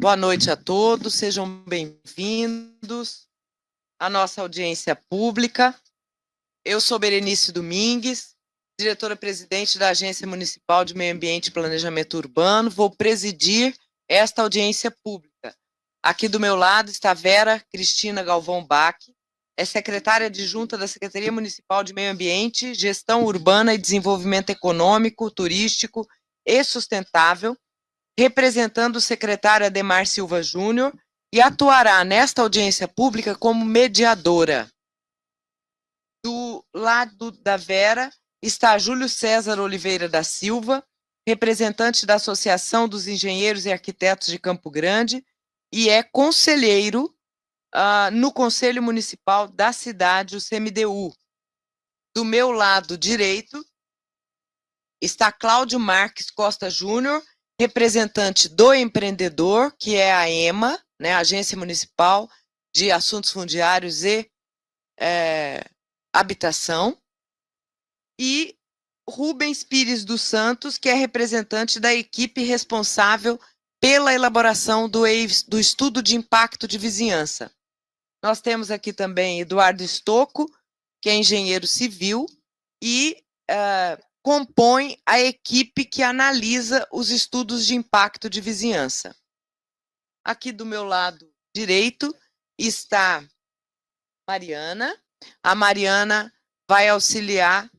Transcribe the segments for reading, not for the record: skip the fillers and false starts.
Boa noite a todos, sejam bem-vindos à nossa audiência pública. Eu sou Berenice Domingues, diretora-presidente da Agência Municipal de Meio Ambiente e Planejamento Urbano. Vou presidir esta audiência pública. Aqui do meu lado está Vera Cristina Galvão Bach, é secretária adjunta da Secretaria Municipal de Meio Ambiente, Gestão Urbana e Desenvolvimento Econômico, Turístico e Sustentável, representando o secretário Ademar Silva Júnior, e atuará nesta audiência pública como mediadora. Do lado da Vera está Júlio César Oliveira da Silva, representante da Associação dos Engenheiros e Arquitetos de Campo Grande, e é conselheiro no Conselho Municipal da cidade, o CMDU. Do meu lado direito está Cláudio Marques Costa Júnior, representante do empreendedor, que é a EMA, né, Agência Municipal de Assuntos Fundiários e Habitação, e Rubens Pires dos Santos, que é representante da equipe responsável pela elaboração do estudo de impacto de vizinhança. Nós temos aqui também Eduardo Stocco, que é engenheiro civil e compõe a equipe que analisa os estudos de impacto de vizinhança. Aqui do meu lado direito está Mariana. A Mariana vai auxiliar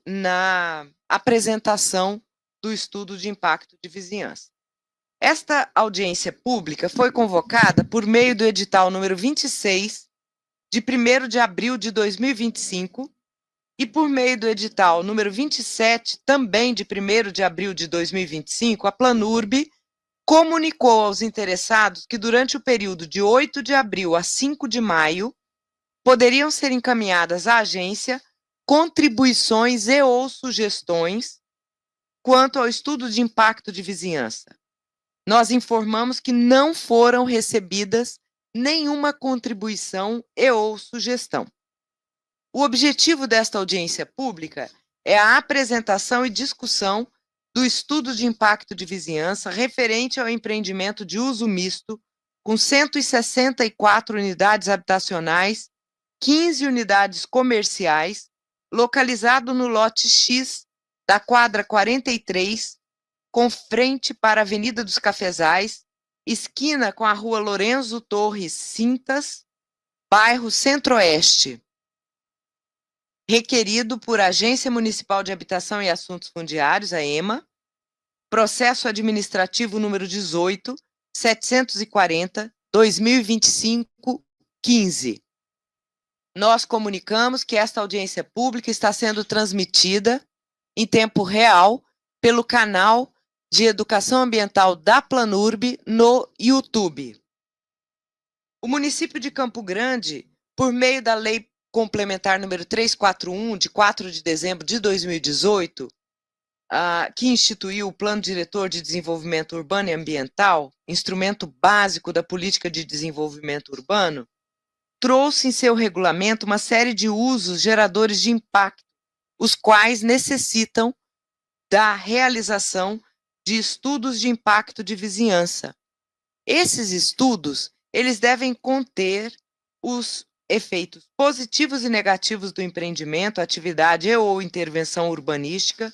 na apresentação do estudo de impacto de vizinhança. Esta audiência pública foi convocada por meio do edital número 26, de 1º de abril de 2025, e por meio do edital número 27, também de 1º de abril de 2025, a Planurb comunicou aos interessados que durante o período de 8 de abril a 5 de maio poderiam ser encaminhadas à agência contribuições e ou sugestões quanto ao estudo de impacto de vizinhança. Nós informamos que não foram recebidas nenhuma contribuição e ou sugestão. O objetivo desta audiência pública é a apresentação e discussão do estudo de impacto de vizinhança referente ao empreendimento de uso misto, com 164 unidades habitacionais, 15 unidades comerciais, localizado no lote X da quadra 43, com frente para a Avenida dos Cafezais, esquina com a Rua Lorenzo Torres Cintas, bairro Centro-Oeste. Requerido por Agência Municipal de Habitação e Assuntos Fundiários, a EMA, processo administrativo número 18, 740, 2025, 15. Nós comunicamos que esta audiência pública está sendo transmitida em tempo real pelo canal de Educação Ambiental da Planurb no YouTube. O município de Campo Grande, por meio da Lei Complementar número 341, de 4 de dezembro de 2018, que instituiu o Plano Diretor de Desenvolvimento Urbano e Ambiental, instrumento básico da política de desenvolvimento urbano, trouxe em seu regulamento uma série de usos geradores de impacto, os quais necessitam da realização de estudos de impacto de vizinhança. Esses estudos, eles devem conter os efeitos positivos e negativos do empreendimento, atividade e ou intervenção urbanística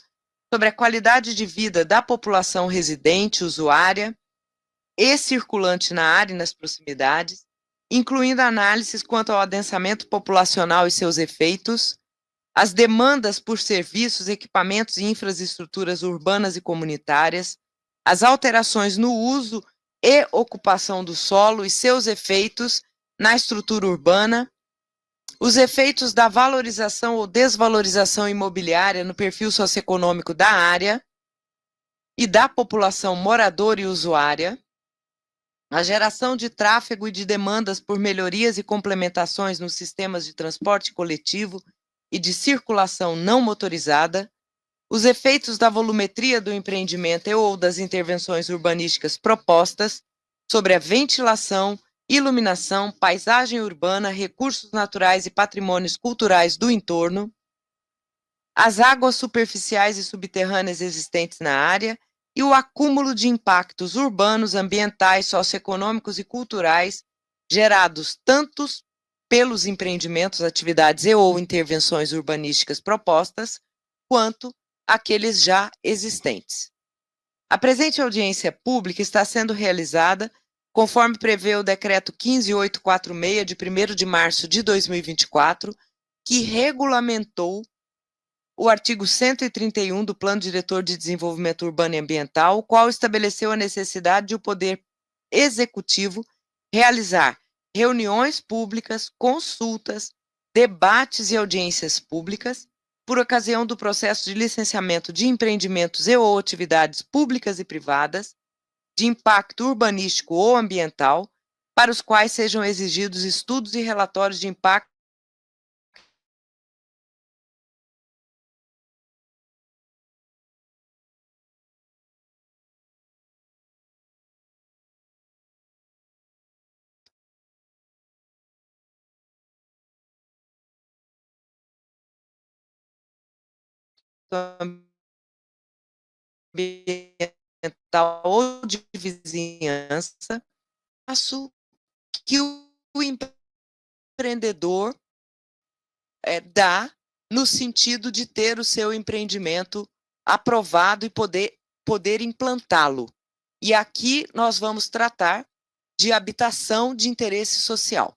sobre a qualidade de vida da população residente, usuária e circulante na área e nas proximidades, incluindo análises quanto ao adensamento populacional e seus efeitos, as demandas por serviços, equipamentos e infraestruturas urbanas e comunitárias, as alterações no uso e ocupação do solo e seus efeitos na estrutura urbana, os efeitos da valorização ou desvalorização imobiliária no perfil socioeconômico da área e da população moradora e usuária, a geração de tráfego e de demandas por melhorias e complementações nos sistemas de transporte coletivo e de circulação não motorizada, os efeitos da volumetria do empreendimento e ou das intervenções urbanísticas propostas sobre a ventilação, iluminação, paisagem urbana, recursos naturais e patrimônios culturais do entorno, as águas superficiais e subterrâneas existentes na área e o acúmulo de impactos urbanos, ambientais, socioeconômicos e culturais gerados tanto pelos empreendimentos, atividades e ou intervenções urbanísticas propostas, quanto aqueles já existentes. A presente audiência pública está sendo realizada conforme prevê o Decreto 15846, de 1º de março de 2024, que regulamentou o artigo 131 do Plano Diretor de Desenvolvimento Urbano e Ambiental, o qual estabeleceu a necessidade de o Poder Executivo realizar reuniões públicas, consultas, debates e audiências públicas, por ocasião do processo de licenciamento de empreendimentos e ou atividades públicas e privadas, de impacto urbanístico ou ambiental, para os quais sejam exigidos estudos e relatórios de impacto ambiental ou de vizinhança, passo que o empreendedor dá no sentido de ter o seu empreendimento aprovado e poder implantá-lo. E aqui nós vamos tratar de habitação de interesse social.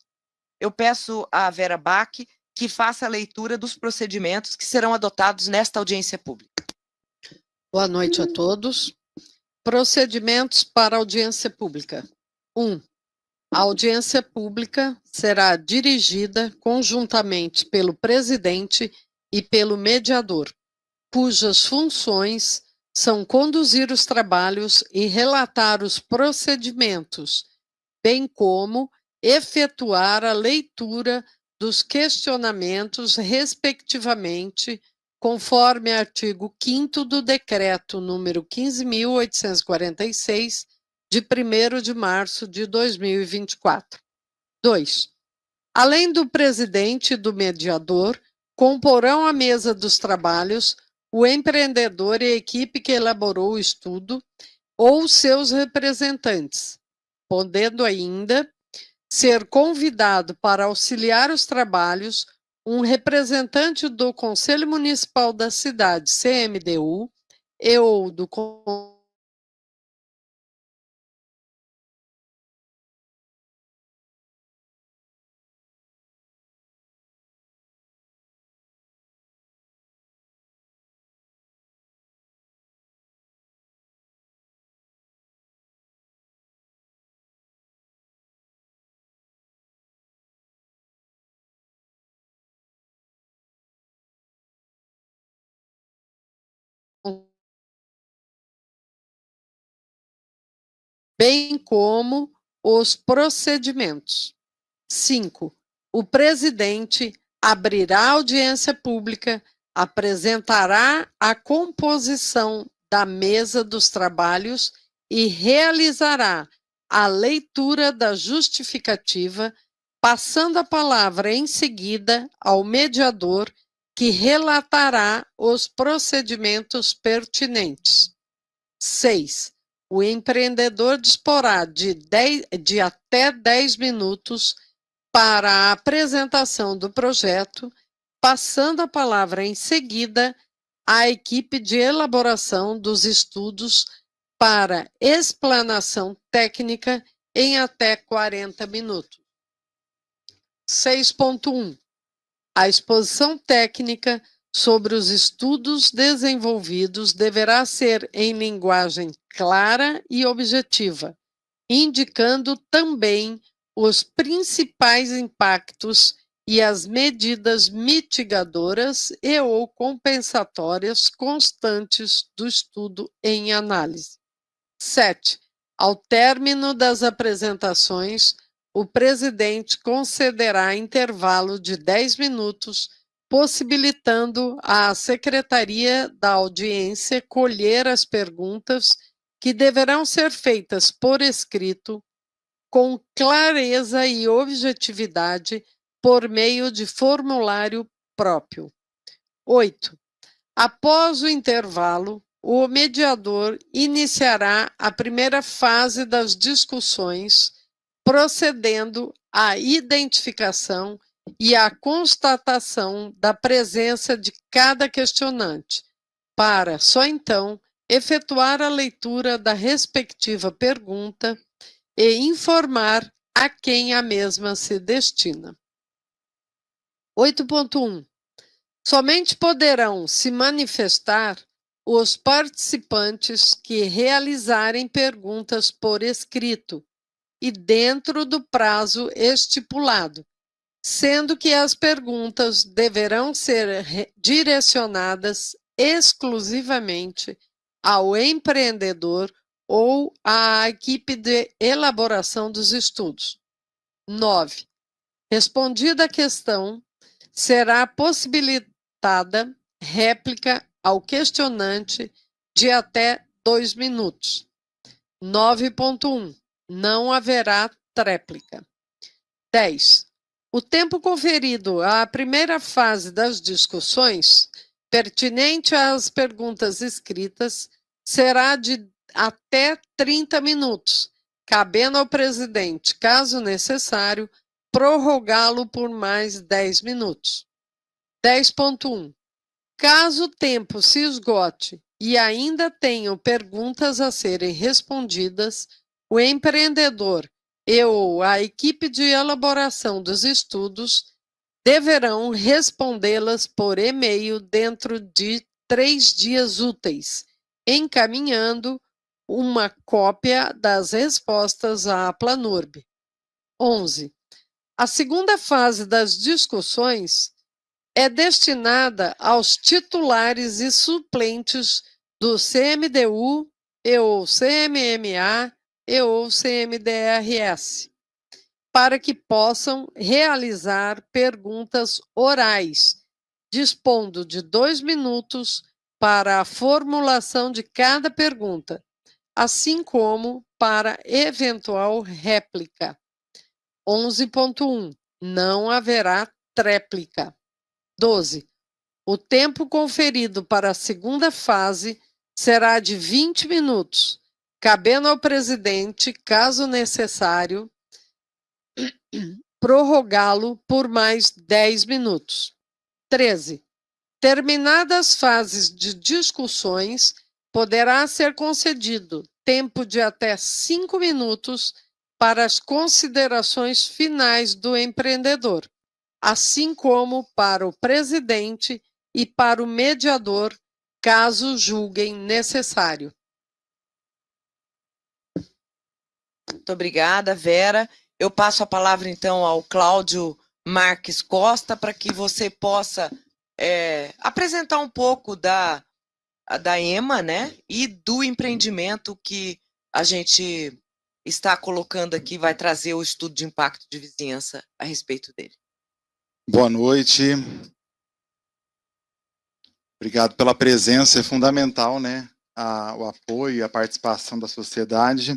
Eu peço à Vera Bach que faça a leitura dos procedimentos que serão adotados nesta audiência pública. Boa noite a todos. Procedimentos para audiência pública. 1. A audiência pública será dirigida conjuntamente pelo presidente e pelo mediador, cujas funções são conduzir os trabalhos e relatar os procedimentos, bem como efetuar a leitura dos questionamentos, respectivamente, conforme artigo 5º do Decreto número 15.846, de 1º de março de 2024. 2. Além do presidente e do mediador, comporão a mesa dos trabalhos o empreendedor e a equipe que elaborou o estudo ou seus representantes, podendo ainda ser convidado para auxiliar os trabalhos um representante do Conselho Municipal da cidade, CMDU, e ou do bem como os procedimentos. 5. O presidente abrirá audiência pública, apresentará a composição da mesa dos trabalhos e realizará a leitura da justificativa, passando a palavra em seguida ao mediador, que relatará os procedimentos pertinentes. 6. O empreendedor disporá de até 10 minutos para a apresentação do projeto, passando a palavra em seguida à equipe de elaboração dos estudos para explanação técnica em até 40 minutos. 6.1. A exposição técnica sobre os estudos desenvolvidos deverá ser em linguagem clara e objetiva, indicando também os principais impactos e as medidas mitigadoras e ou compensatórias constantes do estudo em análise. 7. Ao término das apresentações, o presidente concederá intervalo de 10 minutos, possibilitando à Secretaria da Audiência colher as perguntas que deverão ser feitas por escrito, com clareza e objetividade, por meio de formulário próprio. 8. Após o intervalo, o mediador iniciará a primeira fase das discussões, procedendo à identificação e à constatação da presença de cada questionante, para, só então, efetuar a leitura da respectiva pergunta e informar a quem a mesma se destina. 8.1. Somente poderão se manifestar os participantes que realizarem perguntas por escrito e dentro do prazo estipulado, sendo que as perguntas deverão ser direcionadas exclusivamente ao empreendedor ou à equipe de elaboração dos estudos. 9. Respondida a questão, será possibilitada réplica ao questionante de até 2 minutos. 9.1. Não haverá tréplica. 10. O tempo conferido à primeira fase das discussões, pertinente às perguntas escritas, será de até 30 minutos, cabendo ao presidente, caso necessário, prorrogá-lo por mais 10 minutos. 10.1. Caso o tempo se esgote e ainda tenham perguntas a serem respondidas, o empreendedor e ou a equipe de elaboração dos estudos deverão respondê-las por e-mail dentro de 3 dias úteis, encaminhando uma cópia das respostas à Planurb. 11. A segunda fase das discussões é destinada aos titulares e suplentes do CMDU e ou CMMA e ou CMDRS, para que possam realizar perguntas orais, dispondo de 2 minutos para a formulação de cada pergunta, assim como para eventual réplica. 11.1. Não haverá tréplica. 12. O tempo conferido para a segunda fase será de 20 minutos, cabendo ao presidente, caso necessário, prorrogá-lo por mais 10 minutos. 13. Terminadas as fases de discussões, poderá ser concedido tempo de até 5 minutos para as considerações finais do empreendedor, assim como para o presidente e para o mediador, caso julguem necessário. Muito obrigada, Vera. Eu passo a palavra, então, ao Cláudio Marques Costa, para que você possa apresentar um pouco da EMA, né, e do empreendimento que a gente está colocando aqui, vai trazer o estudo de impacto de vizinhança a respeito dele. Boa noite. Obrigado pela presença, é fundamental, né? O apoio e a participação da sociedade.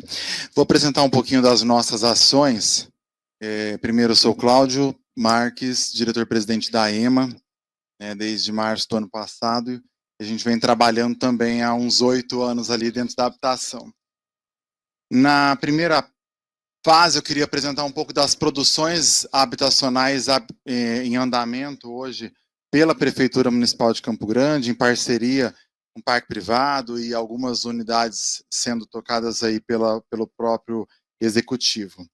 Vou apresentar um pouquinho das nossas ações. Primeiro, eu sou Cláudio Marques, diretor-presidente da EMA, desde março do ano passado. A gente vem trabalhando também há uns 8 anos ali dentro da habitação. Na primeira fase, eu queria apresentar um pouco das produções habitacionais em andamento hoje pela Prefeitura Municipal de Campo Grande, em parceria com o Parque Privado e algumas unidades sendo tocadas aí pelo próprio Executivo.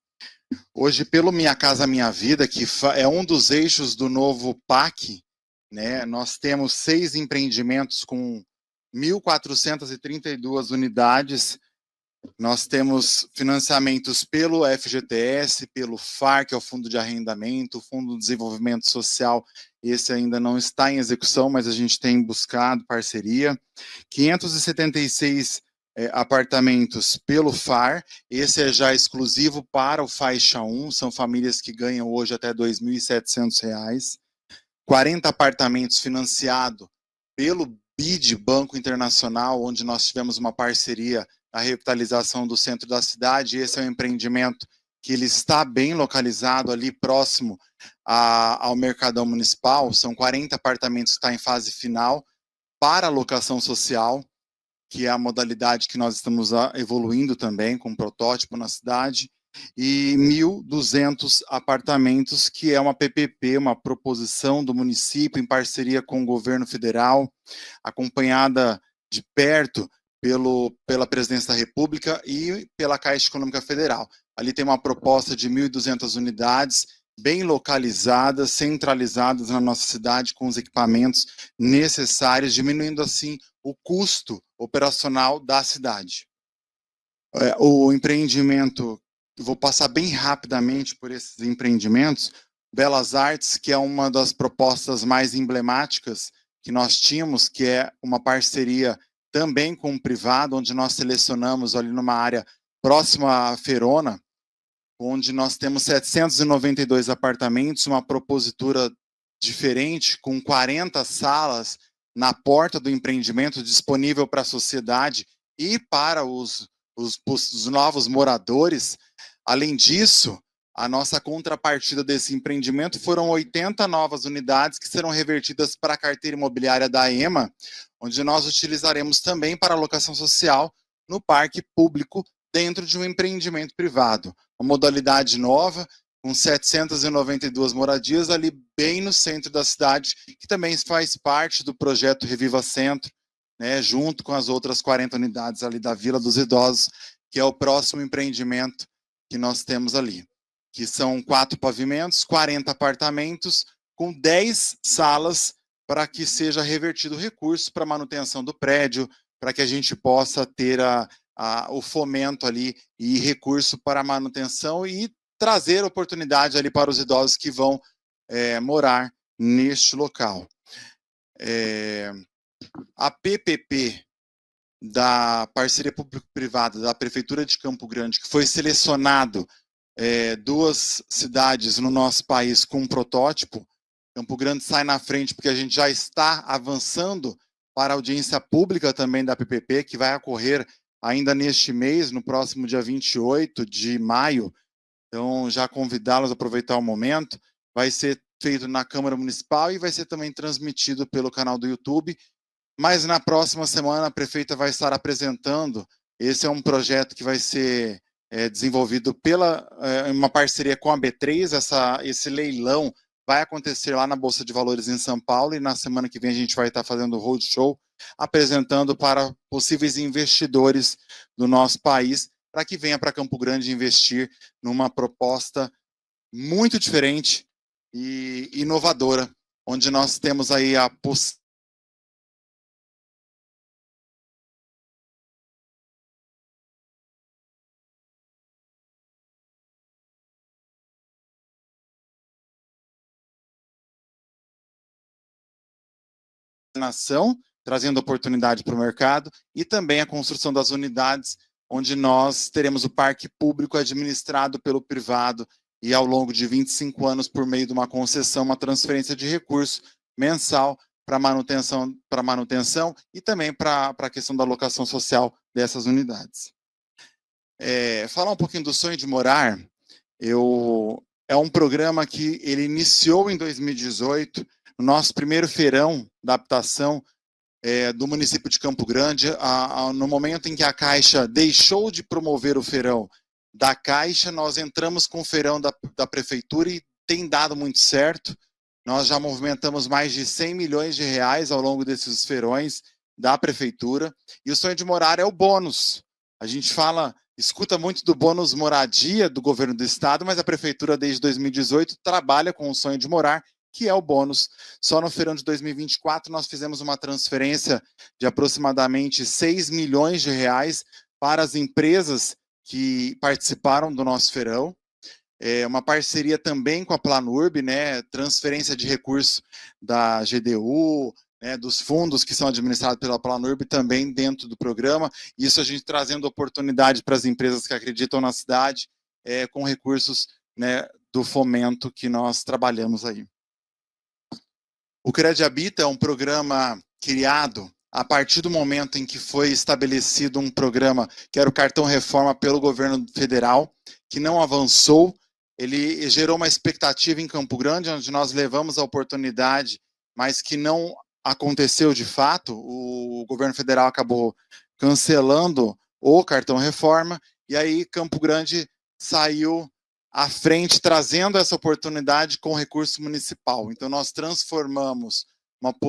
Hoje, pelo Minha Casa Minha Vida, que é um dos eixos do novo PAC, né, nós temos 6 empreendimentos com 1.432 unidades. Nós temos financiamentos pelo FGTS, pelo FAR, que é o Fundo de Arrendamento, o Fundo de Desenvolvimento Social, esse ainda não está em execução, mas a gente tem buscado parceria. 576 apartamentos pelo FAR, esse é já exclusivo para o Faixa 1, são famílias que ganham hoje até R$ 2.700. 40 apartamentos financiados pelo BID, Banco Internacional, onde nós tivemos uma parceria a revitalização do centro da cidade. Esse é um empreendimento que ele está bem localizado ali próximo ao Mercadão Municipal. São 40 apartamentos que estão em fase final para locação social. que é a modalidade que nós estamos evoluindo também, com um protótipo na cidade, e 1.200 apartamentos, que é uma PPP, uma proposição do município em parceria com o governo federal, acompanhada de perto pela Presidência da República e pela Caixa Econômica Federal. Ali tem uma proposta de 1.200 unidades, bem localizadas, centralizadas na nossa cidade, com os equipamentos necessários, diminuindo assim o custo operacional da cidade. O empreendimento, vou passar bem rapidamente por esses empreendimentos. Belas Artes, que é uma das propostas mais emblemáticas que nós tínhamos, que é uma parceria também com o privado, onde nós selecionamos ali numa área próxima à Ferona, onde nós temos 792 apartamentos, uma propositura diferente, com 40 salas na porta do empreendimento, disponível para a sociedade e para os novos moradores. Além disso, a nossa contrapartida desse empreendimento foram 80 novas unidades que serão revertidas para a carteira imobiliária da EMA, onde nós utilizaremos também para alocação social no parque público dentro de um empreendimento privado. Uma modalidade nova, com 792 moradias ali bem no centro da cidade, que também faz parte do projeto Reviva Centro, né, junto com as outras 40 unidades ali da Vila dos Idosos, que é o próximo empreendimento que nós temos ali, que são 4 pavimentos, 40 apartamentos, com 10 salas, para que seja revertido o recurso para manutenção do prédio, para que a gente possa ter o fomento ali e recurso para a manutenção e trazer oportunidade ali para os idosos que vão morar neste local. A PPP da parceria público-privada da Prefeitura de Campo Grande, que foi selecionado 2 cidades no nosso país com um protótipo. Campo Grande sai na frente porque a gente já está avançando para a audiência pública também da PPP, que vai ocorrer ainda neste mês, no próximo dia 28 de maio. Então, já convidá-los a aproveitar o momento. Vai ser feito na Câmara Municipal e vai ser também transmitido pelo canal do YouTube. Mas na próxima semana a prefeita vai estar apresentando. Esse é um projeto que vai ser desenvolvido pela uma parceria com a B3. Esse leilão vai acontecer lá na Bolsa de Valores em São Paulo, e na semana que vem a gente vai estar fazendo o roadshow, apresentando para possíveis investidores do nosso país, para que venha para Campo Grande investir numa proposta muito diferente e inovadora, onde nós temos aí a possibilidade nação, trazendo oportunidade para o mercado, e também a construção das unidades, onde nós teremos o parque público administrado pelo privado, e ao longo de 25 anos, por meio de uma concessão, uma transferência de recurso mensal para manutenção e também para a questão da alocação social dessas unidades. Falar um pouquinho do Sonho de Morar, é um programa que ele iniciou em 2018, no nosso primeiro feirão da habitação do município de Campo Grande, no momento em que a Caixa deixou de promover o feirão da Caixa, nós entramos com o feirão da Prefeitura e tem dado muito certo. Nós já movimentamos mais de 100 milhões de reais ao longo desses feirões da Prefeitura, e o Sonho de Morar é o bônus. A gente escuta muito do bônus moradia do governo do estado, mas a Prefeitura desde 2018 trabalha com o Sonho de Morar, que é o bônus. Só no feirão de 2024 nós fizemos uma transferência de aproximadamente 6 milhões de reais para as empresas que participaram do nosso feirão. Uma parceria também com a Planurb, né, transferência de recursos da GDU, né, dos fundos que são administrados pela Planurb também dentro do programa. Isso a gente trazendo oportunidade para as empresas que acreditam na cidade, com recursos, né, do fomento que nós trabalhamos aí. O Cred Habita é um programa criado a partir do momento em que foi estabelecido um programa que era o Cartão Reforma pelo governo federal, que não avançou. Ele gerou uma expectativa em Campo Grande, onde nós levamos a oportunidade, mas que não aconteceu de fato. O governo federal acabou cancelando o cartão reforma, e aí Campo Grande saiu à frente, trazendo essa oportunidade com recurso municipal. Então, nós transformamos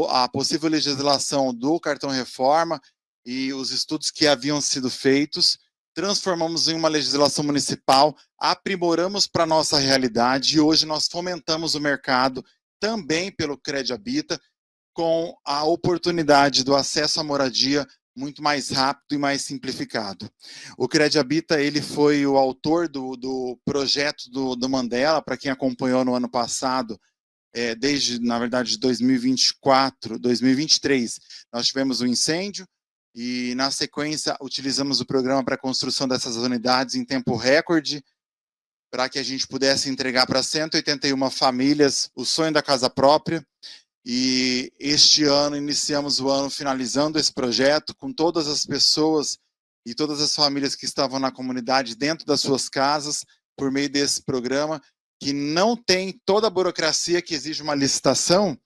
a possível legislação do cartão reforma e os estudos que haviam sido feitos, transformamos em uma legislação municipal, aprimoramos para a nossa realidade, e hoje nós fomentamos o mercado também pelo CredHabita, com a oportunidade do acesso à moradia muito mais rápido e mais simplificado. O CredHabita, ele foi o autor do projeto do Mandela, para quem acompanhou no ano passado, desde, na verdade, 2024, 2023, nós tivemos um incêndio, e na sequência utilizamos o programa para a construção dessas unidades em tempo recorde, para que a gente pudesse entregar para 181 famílias o sonho da casa própria. E este ano, iniciamos o ano finalizando esse projeto com todas as pessoas e todas as famílias que estavam na comunidade dentro das suas casas, por meio desse programa, que não tem toda a burocracia que exige uma licitação,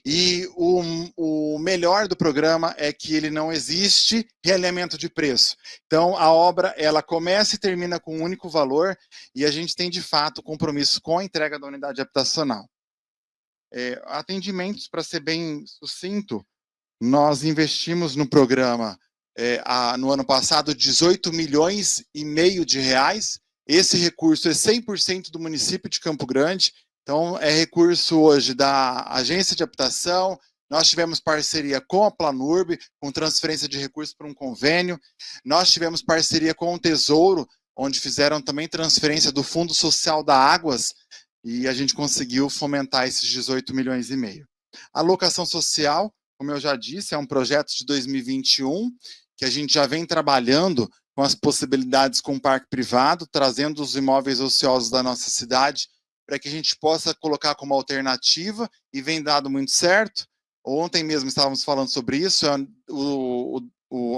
e o melhor do programa é que ele não existe realinhamento de preço. Então, a obra, ela começa e termina com um único valor, e a gente tem, de fato, compromisso com a entrega da unidade habitacional. Atendimentos, para ser bem sucinto, nós investimos no programa, no ano passado, 18 milhões e meio de reais. Esse recurso é 100% do município de Campo Grande, então é recurso hoje da agência de habitação. Nós tivemos parceria com a Planurb, com transferência de recursos para um convênio. Nós tivemos parceria com o Tesouro, onde fizeram também transferência do Fundo Social da Águas, e a gente conseguiu fomentar esses 18 milhões e meio. A locação social, como eu já disse, é um projeto de 2021, que a gente já vem trabalhando com as possibilidades com o parque privado, trazendo os imóveis ociosos da nossa cidade, para que a gente possa colocar como alternativa, e vem dado muito certo. Ontem mesmo estávamos falando sobre isso,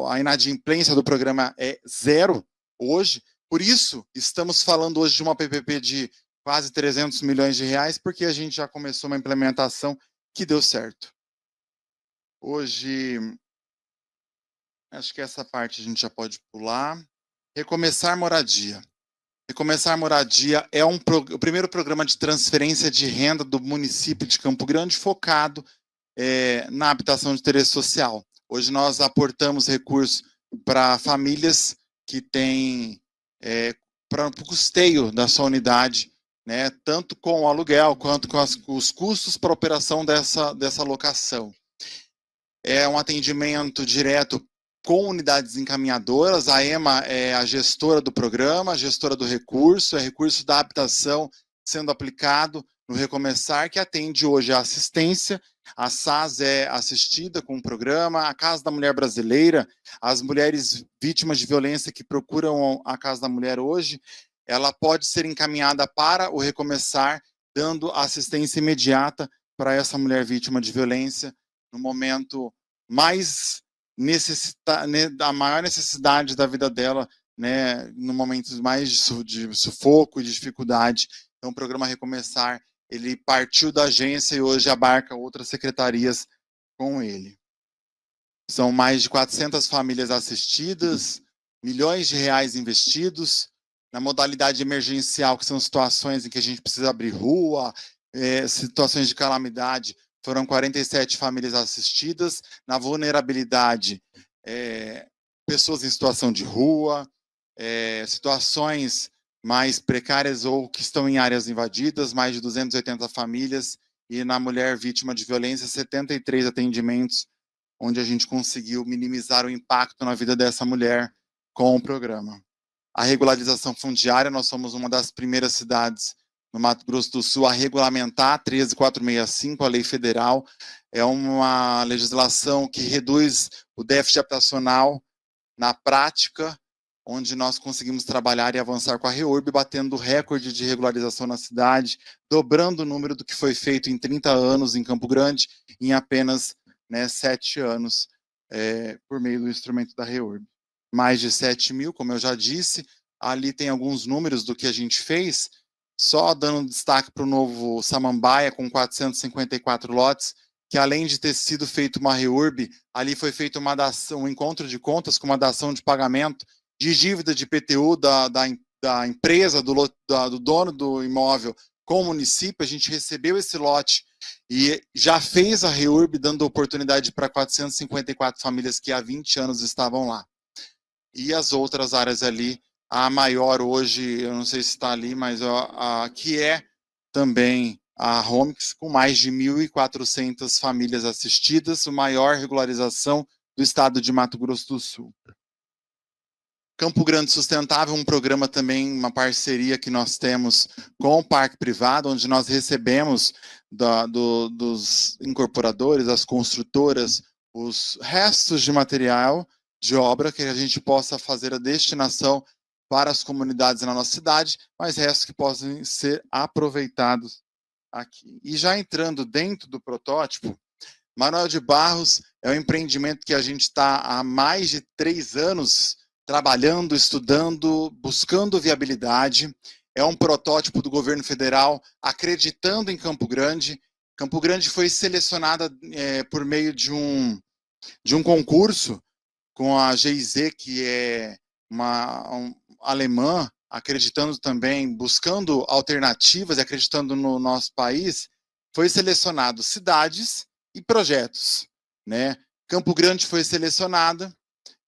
a inadimplência do programa é 0 hoje, por isso estamos falando hoje de uma PPP de quase 300 milhões de reais, porque a gente já começou uma implementação que deu certo. Hoje, acho que essa parte a gente já pode pular. Recomeçar moradia. Recomeçar moradia é o primeiro programa de transferência de renda do município de Campo Grande, focado na habitação de interesse social. Hoje nós aportamos recursos para famílias que têm, para o custeio da sua unidade, né, tanto com o aluguel quanto com os custos para a operação dessa locação. É um atendimento direto com unidades encaminhadoras. A EMA é a gestora do programa, a gestora do recurso, é recurso da habitação sendo aplicado no Recomeçar, que atende hoje a assistência. A SAS é assistida com o programa, a Casa da Mulher Brasileira, as mulheres vítimas de violência que procuram a Casa da Mulher hoje, ela pode ser encaminhada para o Recomeçar, dando assistência imediata para essa mulher vítima de violência, no momento mais da maior necessidade da vida dela, né, no momento mais de sufoco e de dificuldade. Então, o programa Recomeçar, ele partiu da agência e hoje abarca outras secretarias com ele. São mais de 400 famílias assistidas, milhões de reais investidos. Na modalidade emergencial, que são situações em que a gente precisa abrir rua, situações de calamidade, foram 47 famílias assistidas. Na vulnerabilidade, pessoas em situação de rua, situações mais precárias ou que estão em áreas invadidas, mais de 280 famílias. E na mulher vítima de violência, 73 atendimentos, onde a gente conseguiu minimizar o impacto na vida dessa mulher com o programa. A regularização fundiária, nós somos uma das primeiras cidades no Mato Grosso do Sul a regulamentar a 13465, a lei federal. É uma legislação que reduz o déficit habitacional na prática, onde nós conseguimos trabalhar e avançar com a REURB, batendo recorde de regularização na cidade, dobrando o número do que foi feito em 30 anos em Campo Grande, em apenas 7 anos, por meio do instrumento da REURB. Mais de 7 mil, como eu já disse, ali tem alguns números do que a gente fez, só dando destaque para o novo Samambaia, com 454 lotes, que além de ter sido feito uma REURB, ali foi feito uma dação, um encontro de contas com uma dação de pagamento de dívida de IPTU da empresa, do dono do imóvel com o município. A gente recebeu esse lote e já fez a REURB, dando oportunidade para 454 famílias que há 20 anos estavam lá. E as outras áreas ali, a maior hoje, eu não sei se está ali, mas a que é também a Homix, com mais de 1.400 famílias assistidas, a maior regularização do estado de Mato Grosso do Sul. Campo Grande Sustentável, um programa também, uma parceria que nós temos com o Parque Privado, onde nós recebemos dos incorporadores, as construtoras, os restos de material de obra que a gente possa fazer a destinação para as comunidades na nossa cidade, mas restos que possam ser aproveitados aqui. E já entrando dentro do protótipo, Manoel de Barros é um empreendimento que a gente está há mais de 3 anos trabalhando, estudando, buscando viabilidade. É um protótipo do governo federal, acreditando em Campo Grande. Campo Grande foi selecionada por meio de um concurso com a GIZ, que é uma alemã, acreditando também, buscando alternativas, acreditando no nosso país. Foi selecionado cidades e projetos, né? Campo Grande foi selecionada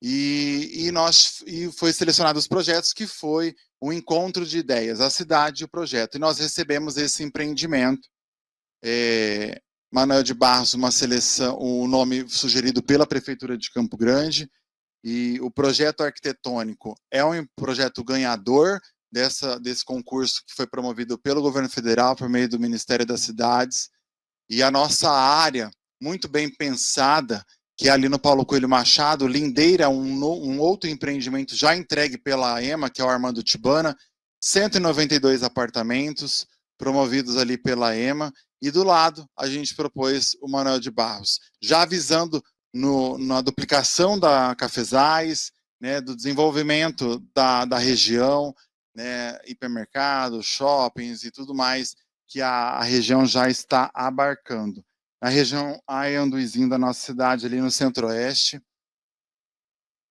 e foi selecionado os projetos, que foi um encontro de ideias, a cidade e o projeto. E nós recebemos esse empreendimento, Manoel de Barros, uma seleção, o nome sugerido pela Prefeitura de Campo Grande, e o projeto arquitetônico é um projeto ganhador desse concurso que foi promovido pelo governo federal por meio do Ministério das Cidades. E a nossa área, muito bem pensada, que é ali no Paulo Coelho Machado, Lindeira, um outro empreendimento já entregue pela EMA, que é o Armando Tibana, 192 apartamentos promovidos ali pela EMA, e do lado a gente propôs o Manoel de Barros, já visando na duplicação da Cafezais, né, do desenvolvimento da região, né, hipermercados, shoppings e tudo mais que a região já está abarcando. Na região Aianduizinho da nossa cidade, ali no centro-oeste.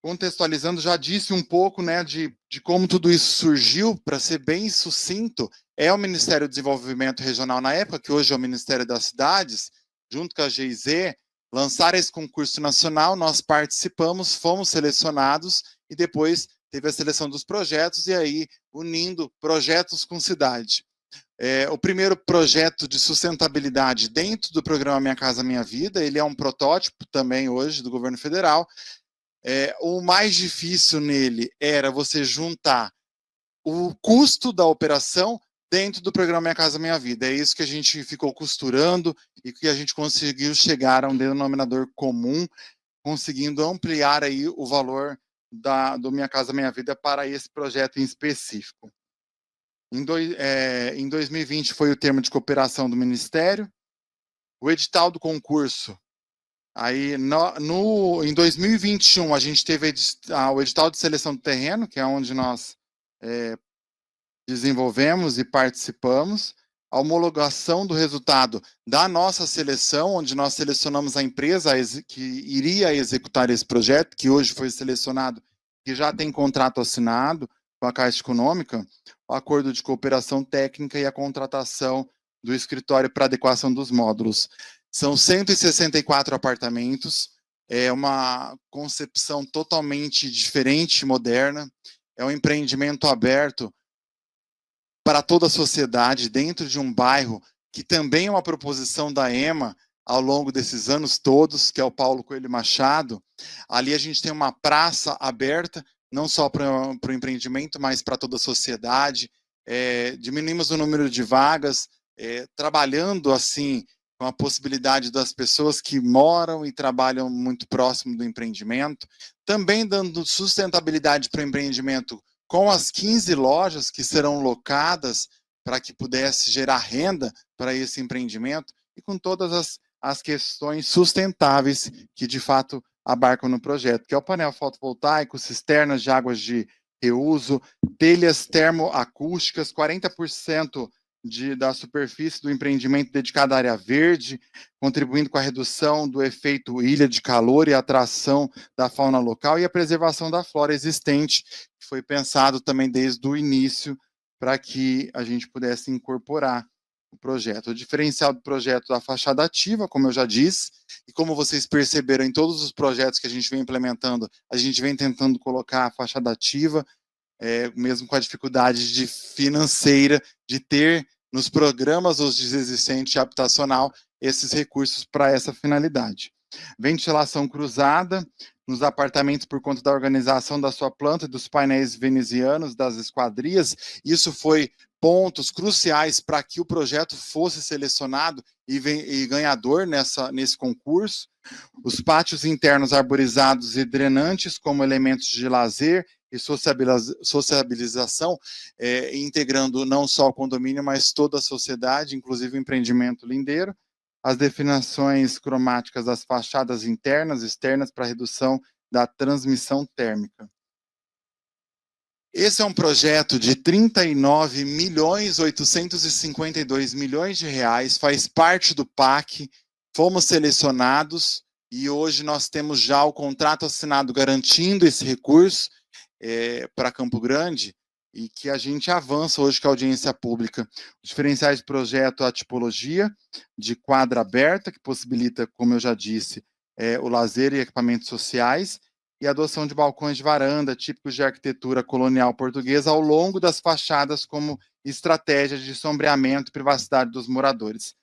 Contextualizando, já disse um pouco, né, de como tudo isso surgiu. Para ser bem sucinto, é o Ministério do Desenvolvimento Regional na época, que hoje é o Ministério das Cidades, junto com a GIZ, lançaram esse concurso nacional, nós participamos, fomos selecionados e depois teve a seleção dos projetos e aí unindo projetos com cidade. O primeiro projeto de sustentabilidade dentro do programa Minha Casa Minha Vida, ele é um protótipo também hoje do governo federal. O mais difícil nele era você juntar o custo da operação dentro do programa Minha Casa Minha Vida. É isso que a gente ficou costurando e que a gente conseguiu chegar a um denominador comum, conseguindo ampliar aí o valor do Minha Casa Minha Vida para esse projeto em específico. Em 2020 foi o termo de cooperação do Ministério. O edital do concurso, aí em 2021 a gente teve o edital de seleção do terreno, que é onde nós desenvolvemos e participamos, a homologação do resultado da nossa seleção, onde nós selecionamos a empresa que iria executar esse projeto, que hoje foi selecionado, que já tem contrato assinado com a Caixa Econômica, o acordo de cooperação técnica e a contratação do escritório para adequação dos módulos. São 164 apartamentos, é uma concepção totalmente diferente, moderna, é um empreendimento aberto para toda a sociedade, dentro de um bairro que também é uma proposição da EMA ao longo desses anos todos, que é o Paulo Coelho Machado. Ali a gente tem uma praça aberta, não só para o empreendimento, mas para toda a sociedade. Diminuímos o número de vagas, trabalhando assim com a possibilidade das pessoas que moram e trabalham muito próximo do empreendimento, também dando sustentabilidade para o empreendimento com as 15 lojas que serão locadas para que pudesse gerar renda para esse empreendimento e com todas as questões sustentáveis que de fato abarcam no projeto, que é o painel fotovoltaico, cisternas de águas de reuso, telhas termoacústicas, 40% da superfície do empreendimento dedicado à área verde, contribuindo com a redução do efeito ilha de calor e a atração da fauna local e a preservação da flora existente, que foi pensado também desde o início para que a gente pudesse incorporar o projeto. O diferencial do projeto da fachada ativa, como eu já disse, e como vocês perceberam em todos os projetos que a gente vem implementando, a gente vem tentando colocar a fachada ativa, mesmo com a dificuldade financeira de ter nos programas ou existentes habitacional esses recursos para essa finalidade. Ventilação cruzada nos apartamentos por conta da organização da sua planta e dos painéis venezianos, das esquadrias. Isso foi pontos cruciais para que o projeto fosse selecionado e ganhador nesse concurso. Os pátios internos arborizados e drenantes como elementos de lazer e sociabilização, integrando não só o condomínio, mas toda a sociedade, inclusive o empreendimento lindeiro. As definições cromáticas das fachadas internas e externas para redução da transmissão térmica. Esse é um projeto de 39.852 milhões de reais, faz parte do PAC, fomos selecionados e hoje nós temos já o contrato assinado garantindo esse recurso para Campo Grande e que a gente avança hoje com a audiência pública. Os diferenciais do projeto, a tipologia de quadra aberta, que possibilita, como eu já disse, o lazer e equipamentos sociais, e a adoção de balcões de varanda, típicos de arquitetura colonial portuguesa, ao longo das fachadas como estratégia de sombreamento e privacidade dos moradores.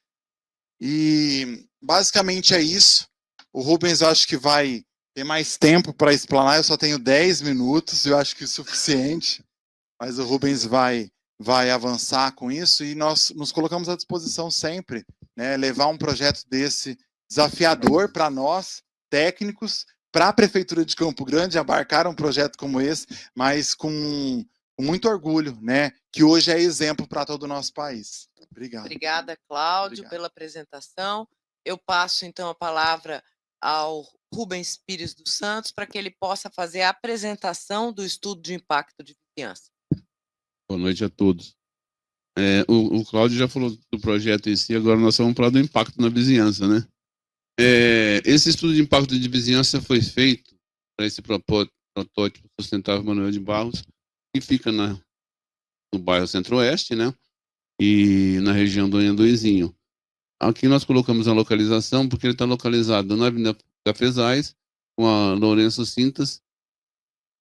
E, basicamente, é isso. O Rubens, eu acho que vai ter mais tempo para explanar, eu só tenho 10 minutos, eu acho que é suficiente, mas o Rubens vai avançar com isso, e nós nos colocamos à disposição sempre, né, levar um projeto desse desafiador para nós, técnicos, para a Prefeitura de Campo Grande, abarcar um projeto como esse, mas com muito orgulho, né, que hoje é exemplo para todo o nosso país. Obrigado. Obrigada, Cláudio, pela apresentação. Eu passo, então, a palavra ao Rubens Pires dos Santos para que ele possa fazer a apresentação do estudo de impacto de vizinhança. Boa noite a todos. O Cláudio já falou do projeto em si, agora nós vamos falar do impacto na vizinhança, né? Esse estudo de impacto de vizinhança foi feito para esse protótipo sustentável Manuel de Barros, que fica no bairro Centro-Oeste, né? E na região do Anhanduizinho. Aqui nós colocamos a localização, porque ele está localizado na Avenida Cafezais, com a Lourenço Cintas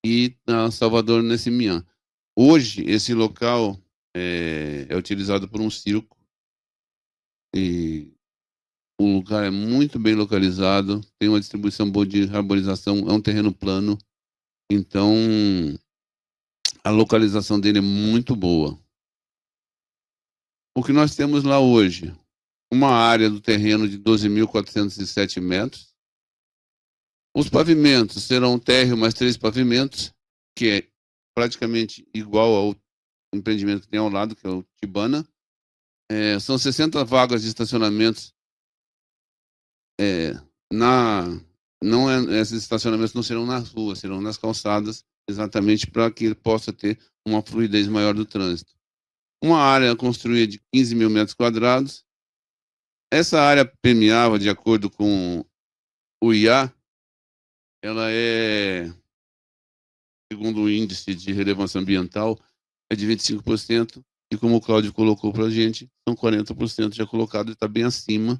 e na Salvador Nessimian. Hoje, esse local é utilizado por um circo e o lugar é muito bem localizado, tem uma distribuição boa de arborização, é um terreno plano, então a localização dele é muito boa. O que nós temos lá hoje? Uma área do terreno de 12.407 metros. Os pavimentos serão térreo mais 3 pavimentos, que é praticamente igual ao empreendimento que tem ao lado, que é o Tibana. São 60 vagas de estacionamentos. Esses estacionamentos não serão nas ruas, serão nas calçadas, exatamente para que ele possa ter uma fluidez maior do trânsito. Uma área construída de 15 mil metros quadrados. Essa área permeável, de acordo com o IA, ela segundo o índice de relevância ambiental, é de 25%, e como o Cláudio colocou para a gente, são 40% já colocado e está bem acima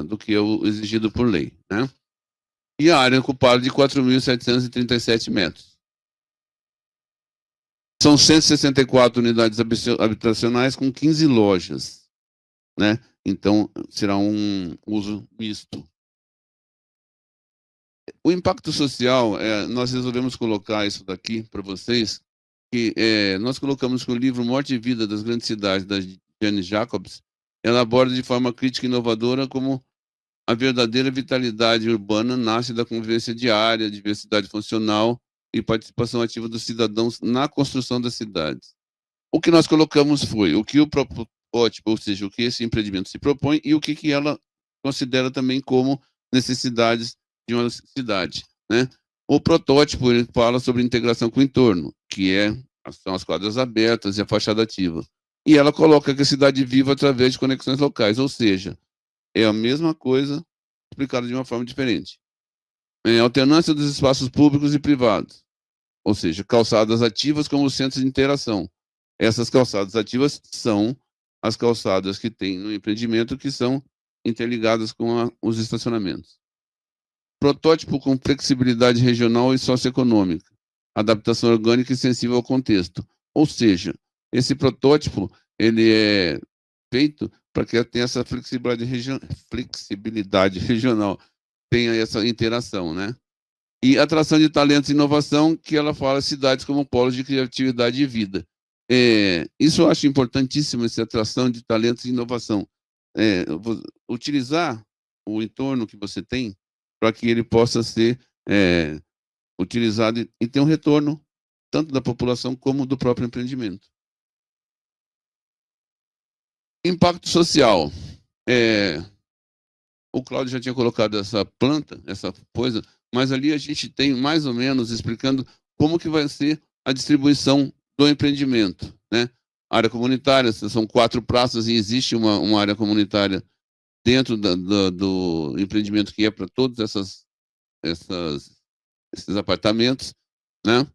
do que é o exigido por lei, né? E a área ocupada de 4.737 metros. São 164 unidades habitacionais com 15 lojas, né? Então, será um uso misto. O impacto social, nós resolvemos colocar isso daqui para vocês, que nós colocamos que o livro Morte e Vida das Grandes Cidades, da Jane Jacobs, ela aborda de forma crítica e inovadora como a verdadeira vitalidade urbana nasce da convivência diária, diversidade funcional e participação ativa dos cidadãos na construção das cidades. O que nós colocamos foi o que o protótipo, ou seja, o que esse empreendimento se propõe e o que ela considera também como necessidades de uma cidade, né? O protótipo ele fala sobre integração com o entorno, que são as quadras abertas e a fachada ativa. E ela coloca que a cidade viva através de conexões locais, ou seja, é a mesma coisa explicada de uma forma diferente. Alternância dos espaços públicos e privados, ou seja, calçadas ativas como centros de interação. Essas calçadas ativas são as calçadas que tem no empreendimento que são interligadas com os estacionamentos. Protótipo com flexibilidade regional e socioeconômica, adaptação orgânica e sensível ao contexto. Ou seja, esse protótipo ele é feito para que tenha essa flexibilidade regional, tenha essa interação, né? E atração de talentos e inovação, que ela fala cidades como polos de criatividade e vida. Isso eu acho importantíssimo, essa atração de talentos e inovação. Utilizar o entorno que você tem para que ele possa ser utilizado e ter um retorno tanto da população como do próprio empreendimento. Impacto social. O Cláudio já tinha colocado essa planta, essa coisa, mas ali a gente tem mais ou menos explicando como que vai ser a distribuição do empreendimento, né? Área comunitária, são 4 praças e existe uma área comunitária dentro do empreendimento que é para todos esses apartamentos, né?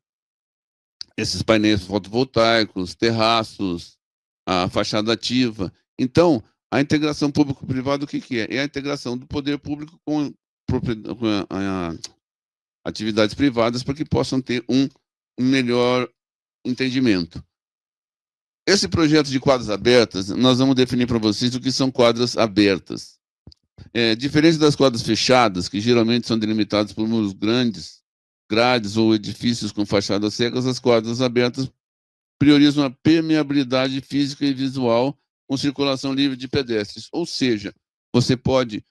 Esses painéis fotovoltaicos, terraços, a fachada ativa. Então, a integração público-privado, o que é? É a integração do poder público com atividades privadas para que possam ter um melhor entendimento. Esse projeto de quadras abertas, nós vamos definir para vocês o que são quadras abertas. Diferente das quadras fechadas, que geralmente são delimitadas por muros grandes, grades ou edifícios com fachadas cegas, as quadras abertas priorizam a permeabilidade física e visual com circulação livre de pedestres. Ou seja, você pode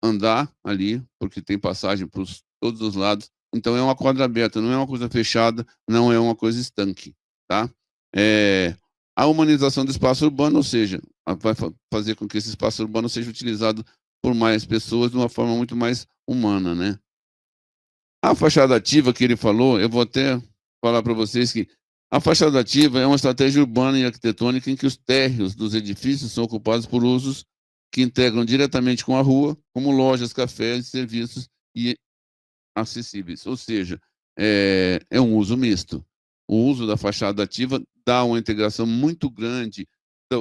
andar ali, porque tem passagem por todos os lados. Então, é uma quadra aberta, não é uma coisa fechada, não é uma coisa estanque. Tá? A humanização do espaço urbano, ou seja, vai fazer com que esse espaço urbano seja utilizado por mais pessoas de uma forma muito mais humana, né? A fachada ativa que ele falou, eu vou até falar para vocês que a fachada ativa é uma estratégia urbana e arquitetônica em que os térreos dos edifícios são ocupados por usos que integram diretamente com a rua, como lojas, cafés, serviços e acessíveis. Ou seja, é um uso misto. O uso da fachada ativa dá uma integração muito grande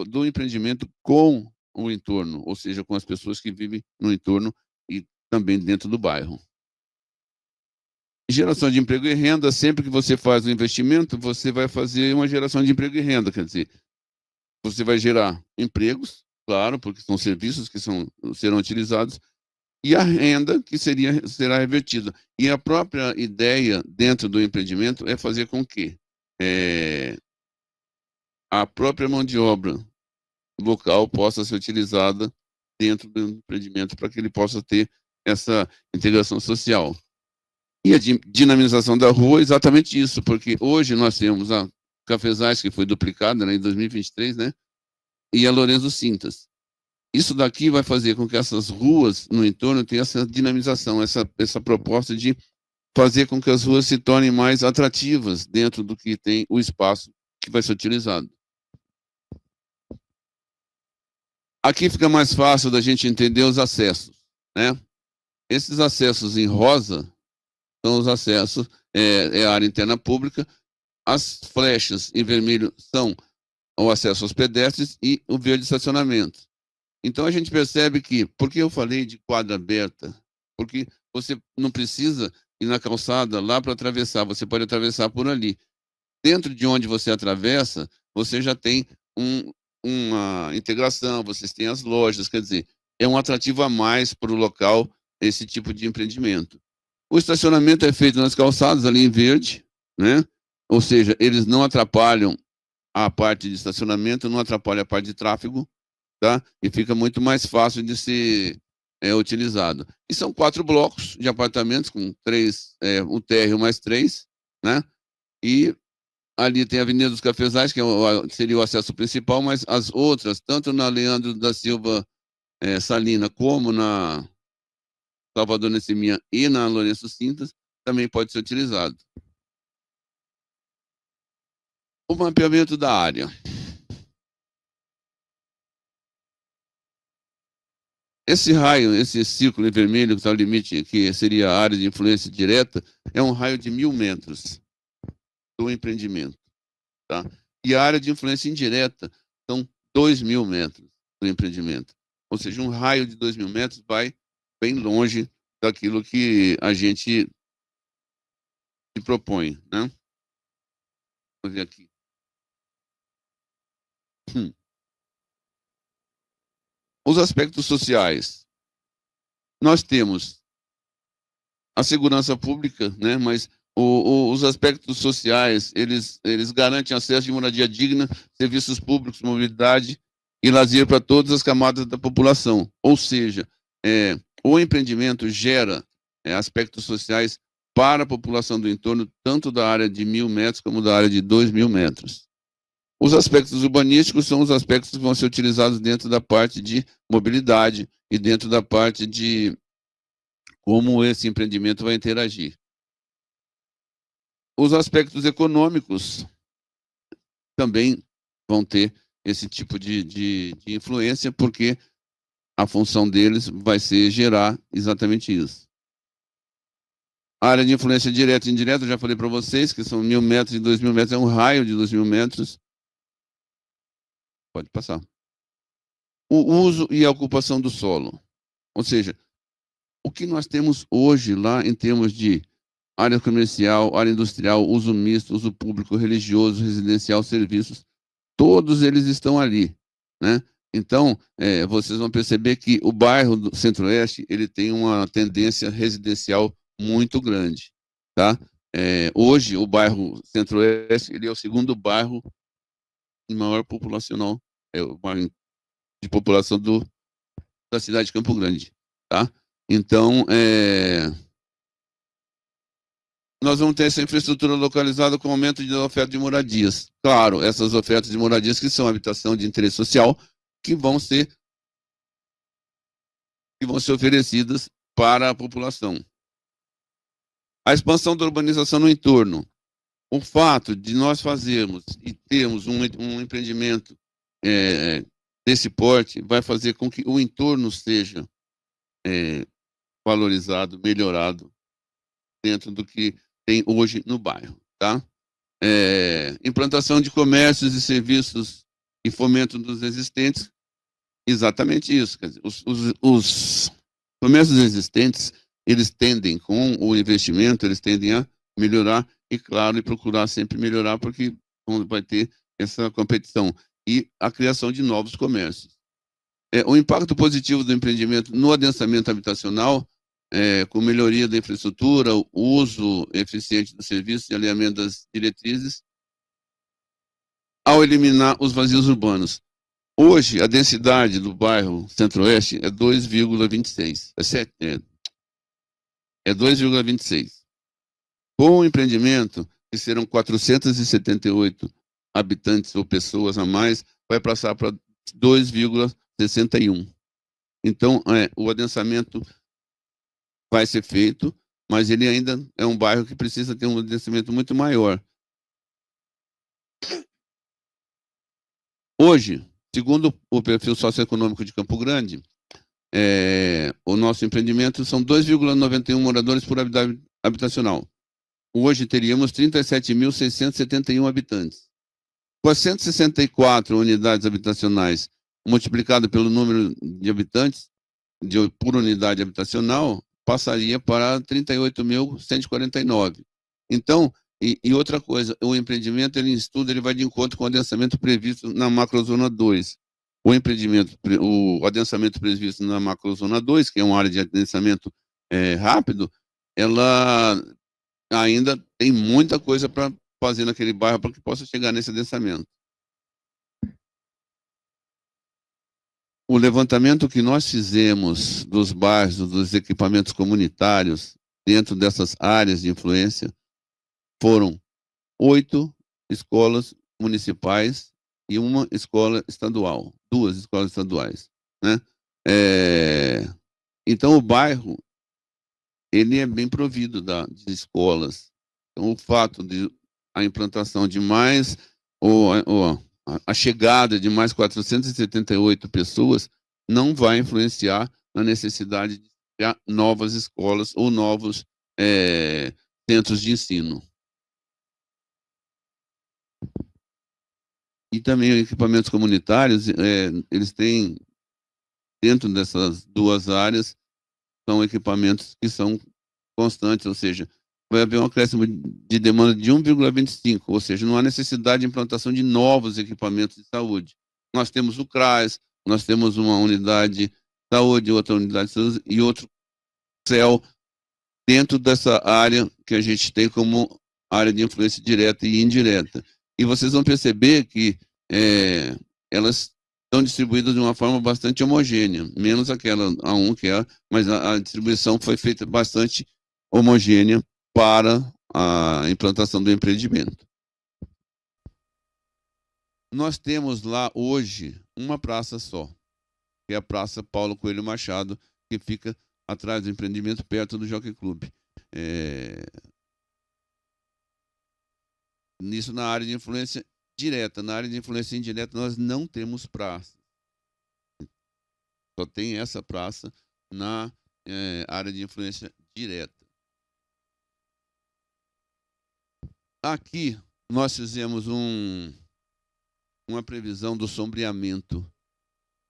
do empreendimento com o entorno, ou seja, com as pessoas que vivem no entorno e também dentro do bairro. Geração de emprego e renda, sempre que você faz um investimento, você vai fazer uma geração de emprego e renda, quer dizer, você vai gerar empregos, claro, porque são serviços que serão utilizados, e a renda que será revertida. E a própria ideia dentro do empreendimento é fazer com que a própria mão de obra local possa ser utilizada dentro do empreendimento para que ele possa ter essa integração social. E a dinamização da rua é exatamente isso, porque hoje nós temos a Cafezais, que foi duplicada, né, em 2023, né, e a Lourenço Cintas. Isso daqui vai fazer com que essas ruas no entorno tenham essa dinamização, essa proposta de fazer com que as ruas se tornem mais atrativas dentro do que tem o espaço que vai ser utilizado. Aqui fica mais fácil da gente entender os acessos, né? Esses acessos em rosa são os acessos, a área interna pública. As flechas em vermelho são o acesso aos pedestres e o verde estacionamento. Então a gente percebe que, por que eu falei de quadra aberta? Porque você não precisa ir na calçada lá para atravessar, você pode atravessar por ali. Dentro de onde você atravessa, você já tem uma integração, vocês têm as lojas, quer dizer, é um atrativo a mais para o local esse tipo de empreendimento. O estacionamento é feito nas calçadas, ali em verde, né? Ou seja, eles não atrapalham a parte de estacionamento, não atrapalham a parte de tráfego, tá? E fica muito mais fácil de ser utilizado. E são 4 blocos de apartamentos, com 3, um térreo mais 3, né? E ali tem a Avenida dos Cafezais, que seria o acesso principal, mas as outras, tanto na Leandro da Silva Salina, como na Salvador Nessiminha e na Lourenço Cintas, também pode ser utilizado. O mapeamento da área. Esse raio, esse círculo em vermelho, que está o limite, que seria a área de influência direta, é um raio de 1.000 metros do empreendimento. Tá? E a área de influência indireta são 2.000 metros do empreendimento. Ou seja, um raio de 2.000 metros vai bem longe daquilo que a gente se propõe. Né? Vou ver aqui. Os aspectos sociais. Nós temos a segurança pública, né? Mas os aspectos sociais, eles garantem acesso de moradia digna, serviços públicos, mobilidade e lazer para todas as camadas da população. Ou seja, o empreendimento gera aspectos sociais para a população do entorno, tanto da área de 1.000 metros como da área de 2.000 metros. Os aspectos urbanísticos são os aspectos que vão ser utilizados dentro da parte de mobilidade e dentro da parte de como esse empreendimento vai interagir. Os aspectos econômicos também vão ter esse tipo de influência, porque a função deles vai ser gerar exatamente isso. A área de influência direta e indireta, eu já falei para vocês, que são 1.000 metros e 2.000 metros, é um raio de 2.000 metros. Pode passar. O uso e a ocupação do solo. Ou seja, o que nós temos hoje lá em termos de área comercial, área industrial, uso misto, uso público, religioso, residencial, serviços, todos eles estão ali, né? Então, vocês vão perceber que o bairro do Centro-Oeste, ele tem uma tendência residencial muito grande, tá? Hoje, o bairro Centro-Oeste, ele é o segundo bairro em maior populacional, o bairro de população da cidade de Campo Grande, tá? Então, nós vamos ter essa infraestrutura localizada com aumento de oferta de moradias. Claro, essas ofertas de moradias que são habitação de interesse social, que vão ser oferecidas para a população. A expansão da urbanização no entorno. O fato de nós fazermos e termos um empreendimento desse porte vai fazer com que o entorno seja valorizado, melhorado dentro do que tem hoje no bairro, tá? Implantação de comércios e serviços e fomento dos existentes, exatamente isso. Quer dizer, os comércios existentes, eles tendem, com o investimento, eles tendem a melhorar e, claro, e procurar sempre melhorar, porque vai ter essa competição e a criação de novos comércios. O impacto positivo do empreendimento no adensamento habitacional, com melhoria da infraestrutura, o uso eficiente do serviço e alinhamento das diretrizes, ao eliminar os vazios urbanos. Hoje, a densidade do bairro Centro-Oeste é 2,26. É 2,26. Com o empreendimento, que serão 478 habitantes ou pessoas a mais, vai passar para 2,61. Então, o adensamento vai ser feito, mas ele ainda é um bairro que precisa ter um adensamento muito maior. Hoje, segundo o perfil socioeconômico de Campo Grande, o nosso empreendimento são 2,91 moradores por habitacional. Hoje teríamos 37.671 habitantes. Com as 164 unidades habitacionais multiplicado pelo número de habitantes por unidade habitacional, passaria para 38.149. Então, e outra coisa, o empreendimento, ele em estudo, ele vai de encontro com o adensamento previsto na macrozona 2. O adensamento previsto na macrozona 2, que é uma área de adensamento rápido, ela ainda tem muita coisa para fazer naquele bairro para que possa chegar nesse adensamento. O levantamento que nós fizemos dos bairros, dos equipamentos comunitários, dentro dessas áreas de influência, foram 8 escolas municipais e uma escola estadual, 2 escolas estaduais, né? Então, o bairro, ele é bem provido de escolas. Então, o fato de a implantação de mais, a chegada de mais 478 pessoas não vai influenciar na necessidade de criar novas escolas ou novos centros de ensino. E também equipamentos comunitários, eles têm, dentro dessas duas áreas, são equipamentos que são constantes, ou seja, vai haver um acréscimo de demanda de 1,25, ou seja, não há necessidade de implantação de novos equipamentos de saúde. Nós temos o CRAS, nós temos uma unidade de saúde, outra unidade de saúde e outro CEL dentro dessa área que a gente tem como área de influência direta e indireta. E vocês vão perceber que elas estão distribuídas de uma forma bastante homogênea, menos aquela A1 que é, mas a distribuição foi feita bastante homogênea para a implantação do empreendimento. Nós temos lá hoje uma praça só, que é a Praça Paulo Coelho Machado, que fica atrás do empreendimento, perto do Jockey Club. Nisso na área de influência direta. Na área de influência indireta, nós não temos praça. Só tem essa praça na área de influência direta. Aqui, nós fizemos uma previsão do sombreamento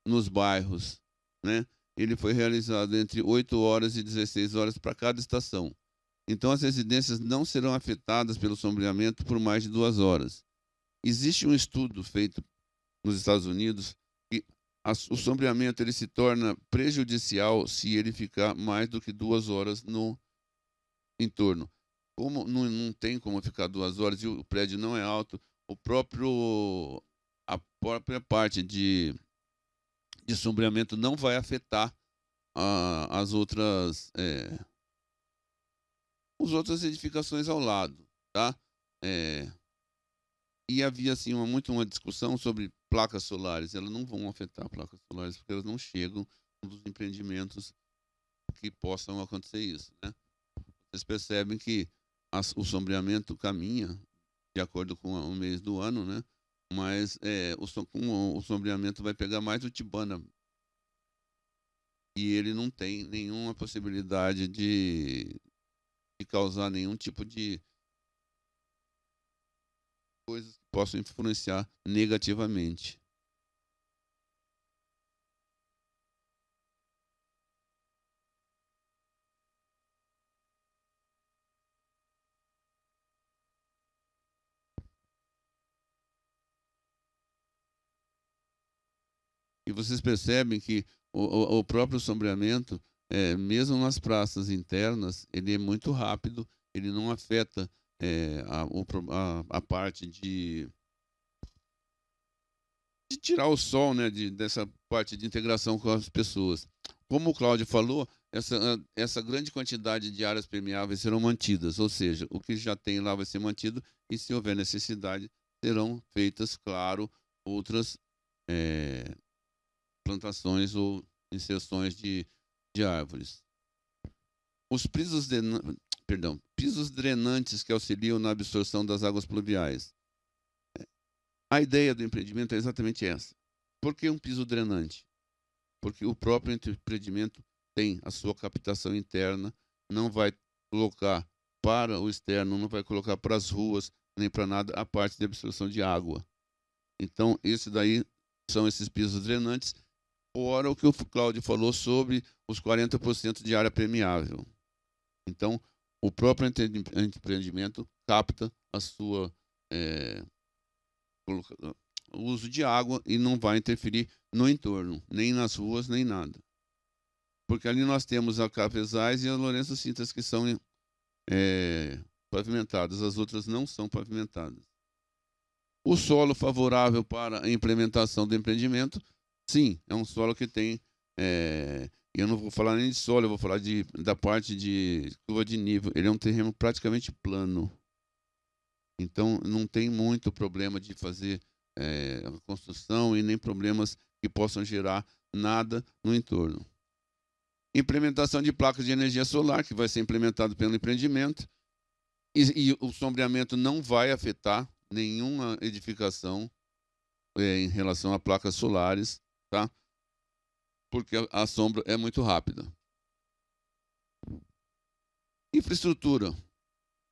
nos bairros, né? Ele foi realizado entre 8 horas e 16 horas para cada estação. Então, as residências não serão afetadas pelo sombreamento por mais de 2 horas. Existe um estudo feito nos Estados Unidos que o sombreamento ele se torna prejudicial se ele ficar mais do que 2 horas no entorno. Como não tem como ficar 2 horas e o prédio não é alto, a própria parte de sombreamento não vai afetar as outras edificações ao lado, tá? E havia assim uma discussão sobre placas solares. Elas não vão afetar placas solares porque elas não chegam nos empreendimentos que possam acontecer isso, né? Vocês percebem que o sombreamento caminha de acordo com o mês do ano, né? Mas o sombreamento vai pegar mais o Tibana. E ele não tem nenhuma possibilidade de causar nenhum tipo de coisas que possam influenciar negativamente. E vocês percebem que o próprio sombreamento, mesmo nas praças internas, ele é muito rápido, ele não afeta a parte de tirar o sol, né, dessa parte de integração com as pessoas. Como o Cláudio falou, essa grande quantidade de áreas permeáveis serão mantidas, ou seja, o que já tem lá vai ser mantido e, se houver necessidade, serão feitas, claro, outras plantações ou inserções de árvores. Os pisos drenantes que auxiliam na absorção das águas pluviais. A ideia do empreendimento é exatamente essa. Por que um piso drenante? Porque o próprio empreendimento tem a sua captação interna, não vai colocar para o externo, não vai colocar para as ruas, nem para nada, a parte de absorção de água. Então, esse daí são esses pisos drenantes, fora o que o Cláudio falou sobre os 40% de área permeável. Então, o próprio empreendimento capta o uso de água e não vai interferir no entorno, nem nas ruas, nem nada. Porque ali nós temos a Cafezais e a Lourenço Sintas, que são pavimentadas, as outras não são pavimentadas. O solo favorável para a implementação do empreendimento, sim, é um solo que tem... eu não vou falar nem de solo, eu vou falar da parte de curva de nível. Ele é um terreno praticamente plano. Então, não tem muito problema de fazer a construção e nem problemas que possam gerar nada no entorno. Implementação de placas de energia solar, que vai ser implementado pelo empreendimento. E o sombreamento não vai afetar nenhuma edificação em relação a placas solares, tá? porque a sombra é muito rápida. Infraestrutura.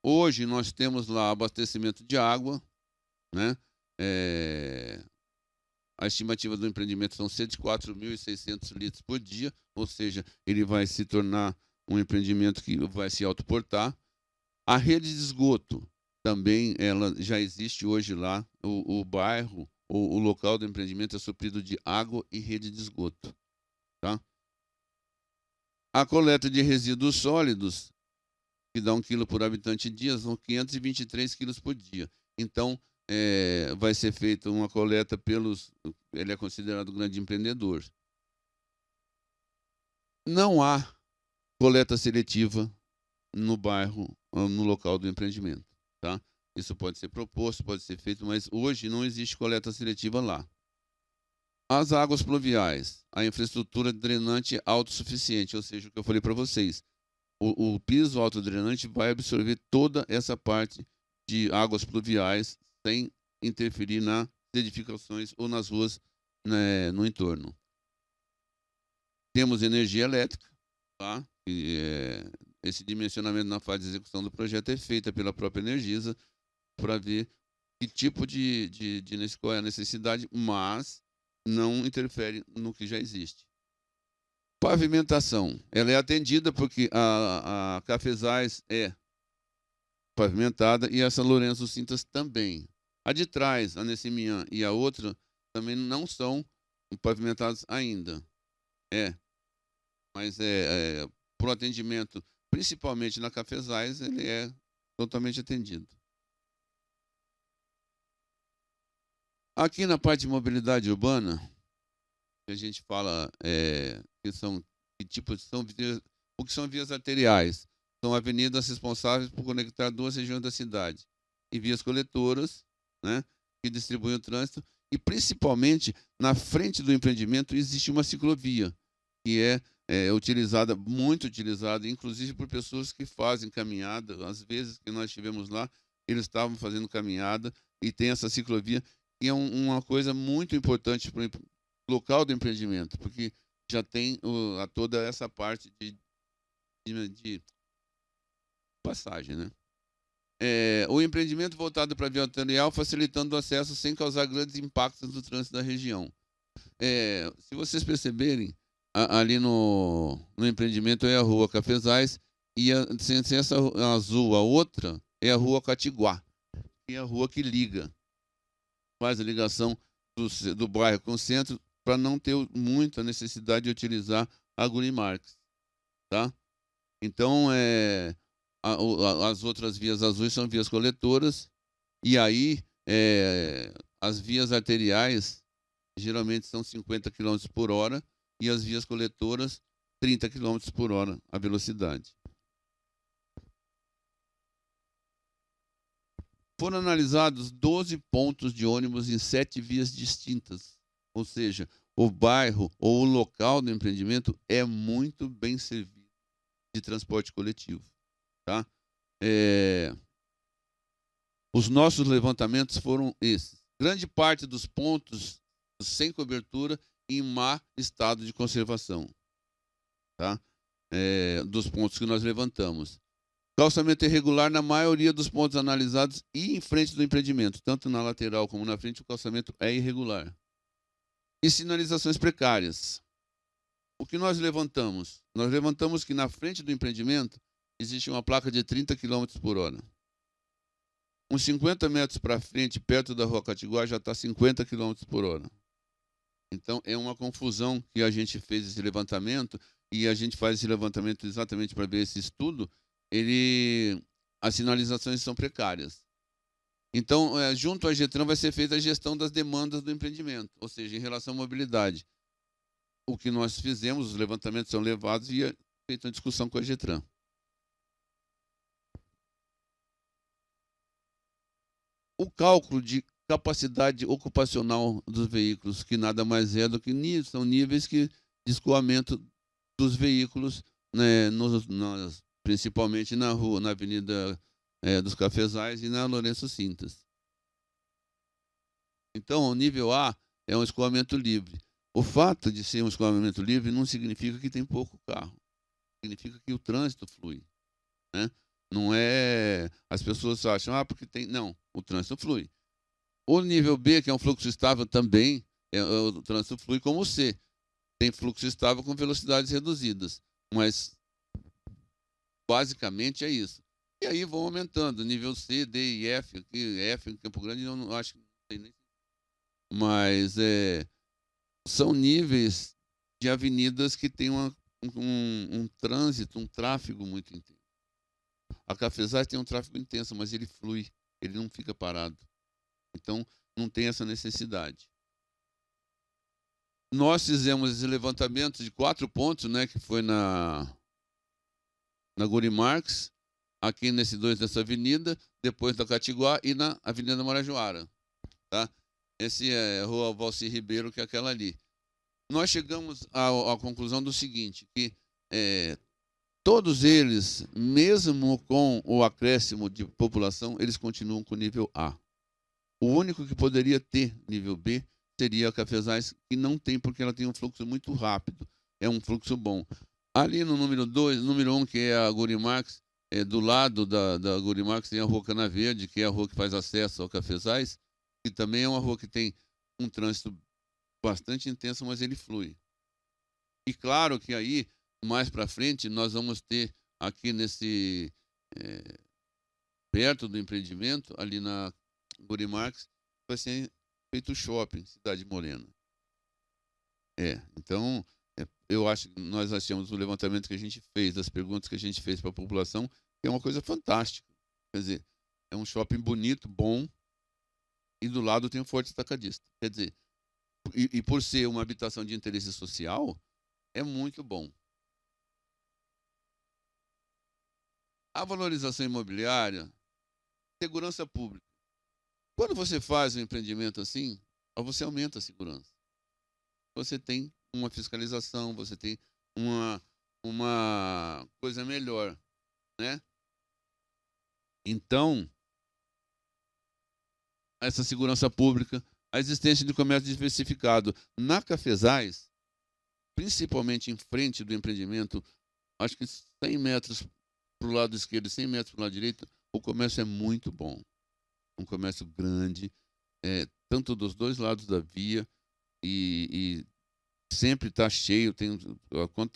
Hoje nós temos lá abastecimento de água, né? A estimativa do empreendimento são 104.600 litros por dia, ou seja, ele vai se tornar um empreendimento que vai se autoportar. A rede de esgoto também ela já existe hoje lá. O bairro, o local do empreendimento é suprido de água e rede de esgoto. Tá? A coleta de resíduos sólidos, que dá 1 quilo por habitante dia, são 523 quilos por dia. Então, vai ser feita uma coleta pelos... Ele é considerado grande empreendedor. Não há coleta seletiva no bairro, no local do empreendimento. Tá? Isso pode ser proposto, pode ser feito, mas hoje não existe coleta seletiva lá. As águas pluviais, a infraestrutura drenante autossuficiente, ou seja, o que eu falei para vocês. O piso autodrenante vai absorver toda essa parte de águas pluviais sem interferir nas edificações ou nas ruas, né, no entorno. Temos energia elétrica, tá? Esse dimensionamento na fase de execução do projeto é feita pela própria Energisa para ver que tipo qual é a necessidade, mas não interfere no que já existe. Pavimentação. Ela é atendida porque a Cafezais é pavimentada e a São Lourenço Cintas também. A de trás, a Nessimian e a outra, também não são pavimentadas ainda. Mas por atendimento, principalmente na Cafezais, ele é totalmente atendido. Aqui na parte de mobilidade urbana, que a gente fala o que são vias arteriais? São avenidas responsáveis por conectar duas regiões da cidade. E vias coletoras, né, que distribuem o trânsito. E, principalmente, na frente do empreendimento existe uma ciclovia, que é muito utilizada, inclusive por pessoas que fazem caminhada. Às vezes que nós estivemos lá, eles estavam fazendo caminhada e tem essa ciclovia, que é uma coisa muito importante para o local do empreendimento, porque já tem toda essa parte de passagem, né? O empreendimento voltado para a via arterial, facilitando o acesso sem causar grandes impactos no trânsito da região. Se vocês perceberem, ali no empreendimento é a rua Cafezais, e sem essa azul, a outra é a rua Catiguá, que é a rua que liga, faz a ligação do bairro com o centro, para não ter muita necessidade de utilizar a Guri Marques. Tá? Então, as outras vias azuis são vias coletoras, e aí as vias arteriais geralmente são 50 km por hora, e as vias coletoras 30 km por hora a velocidade. Foram analisados 12 pontos de ônibus em 7 vias distintas, ou seja, o bairro ou o local do empreendimento é muito bem servido de transporte coletivo. Tá? Os nossos levantamentos foram esses. Grande parte dos pontos sem cobertura em má estado de conservação. Tá? Dos pontos que nós levantamos. Calçamento irregular na maioria dos pontos analisados e em frente do empreendimento. Tanto na lateral como na frente, o calçamento é irregular. E sinalizações precárias. O que nós levantamos? Nós levantamos que na frente do empreendimento existe uma placa de 30 km por hora. Uns 50 metros para frente, perto da rua Catiguá, já está 50 km por hora. Então, é uma confusão que a gente fez esse levantamento, e a gente faz esse levantamento exatamente para ver esse estudo. As sinalizações são precárias. Então, junto à Getran vai ser feita a gestão das demandas do empreendimento, ou seja, em relação à mobilidade. O que nós fizemos, os levantamentos são levados e é feita uma discussão com a Getran. O cálculo de capacidade ocupacional dos veículos, que nada mais é do que são níveis de escoamento dos veículos, né, principalmente na Avenida dos Cafezais e na Lourenço Cintas. Então, o nível A é um escoamento livre. O fato de ser um escoamento livre não significa que tem pouco carro. Significa que o trânsito flui, né? Não é... As pessoas acham, porque tem... Não, o trânsito flui. O nível B, que é um fluxo estável também, o trânsito flui como o C. Tem fluxo estável com velocidades reduzidas. Mas, basicamente, é isso. E aí vão aumentando. Nível C, D e F. Aqui, F em Campo Grande, eu não acho que não tem nem... Mas são níveis de avenidas que têm um trânsito, um tráfego muito intenso. A Cafezais tem um tráfego intenso, mas ele flui, ele não fica parado. Então, não tem essa necessidade. Nós fizemos esse levantamento de 4 pontos, né, que foi na Guri Marx, aqui nesse 2 dessa avenida, depois da Catiguá e na Avenida Marajoara. Tá? Esse é a Rua Valci Ribeiro, que é aquela ali. Nós chegamos à conclusão do seguinte, que todos eles, mesmo com o acréscimo de população, eles continuam com nível A. O único que poderia ter nível B seria a Cafezais, que não tem, porque ela tem um fluxo muito rápido. É um fluxo bom. Ali no número 2, número 1, que é a Guri Marx, do lado da Guri Marx tem a Rua Cana Verde, que é a rua que faz acesso ao Cafezais, que também é uma rua que tem um trânsito bastante intenso, mas ele flui. E claro que aí, mais para frente, nós vamos ter aqui nesse... perto do empreendimento, ali na Guri Marx, vai ser feito o shopping Cidade Morena. Então, eu acho que nós achamos o levantamento que a gente fez, das perguntas que a gente fez para a população, que é uma coisa fantástica. Quer dizer, é um shopping bonito, bom, e do lado tem um forte atacadista. Quer dizer, e por ser uma habitação de interesse social, é muito bom. A valorização imobiliária, segurança pública. Quando você faz um empreendimento assim, você aumenta a segurança. Você tem uma fiscalização, você tem uma coisa melhor, né? Então, essa segurança pública, a existência de comércio diversificado. Na Cafezais, principalmente em frente do empreendimento, acho que 100 metros para o lado esquerdo e 100 metros para o lado direito, o comércio é muito bom. Um comércio grande, tanto dos dois lados da via, e sempre está cheio.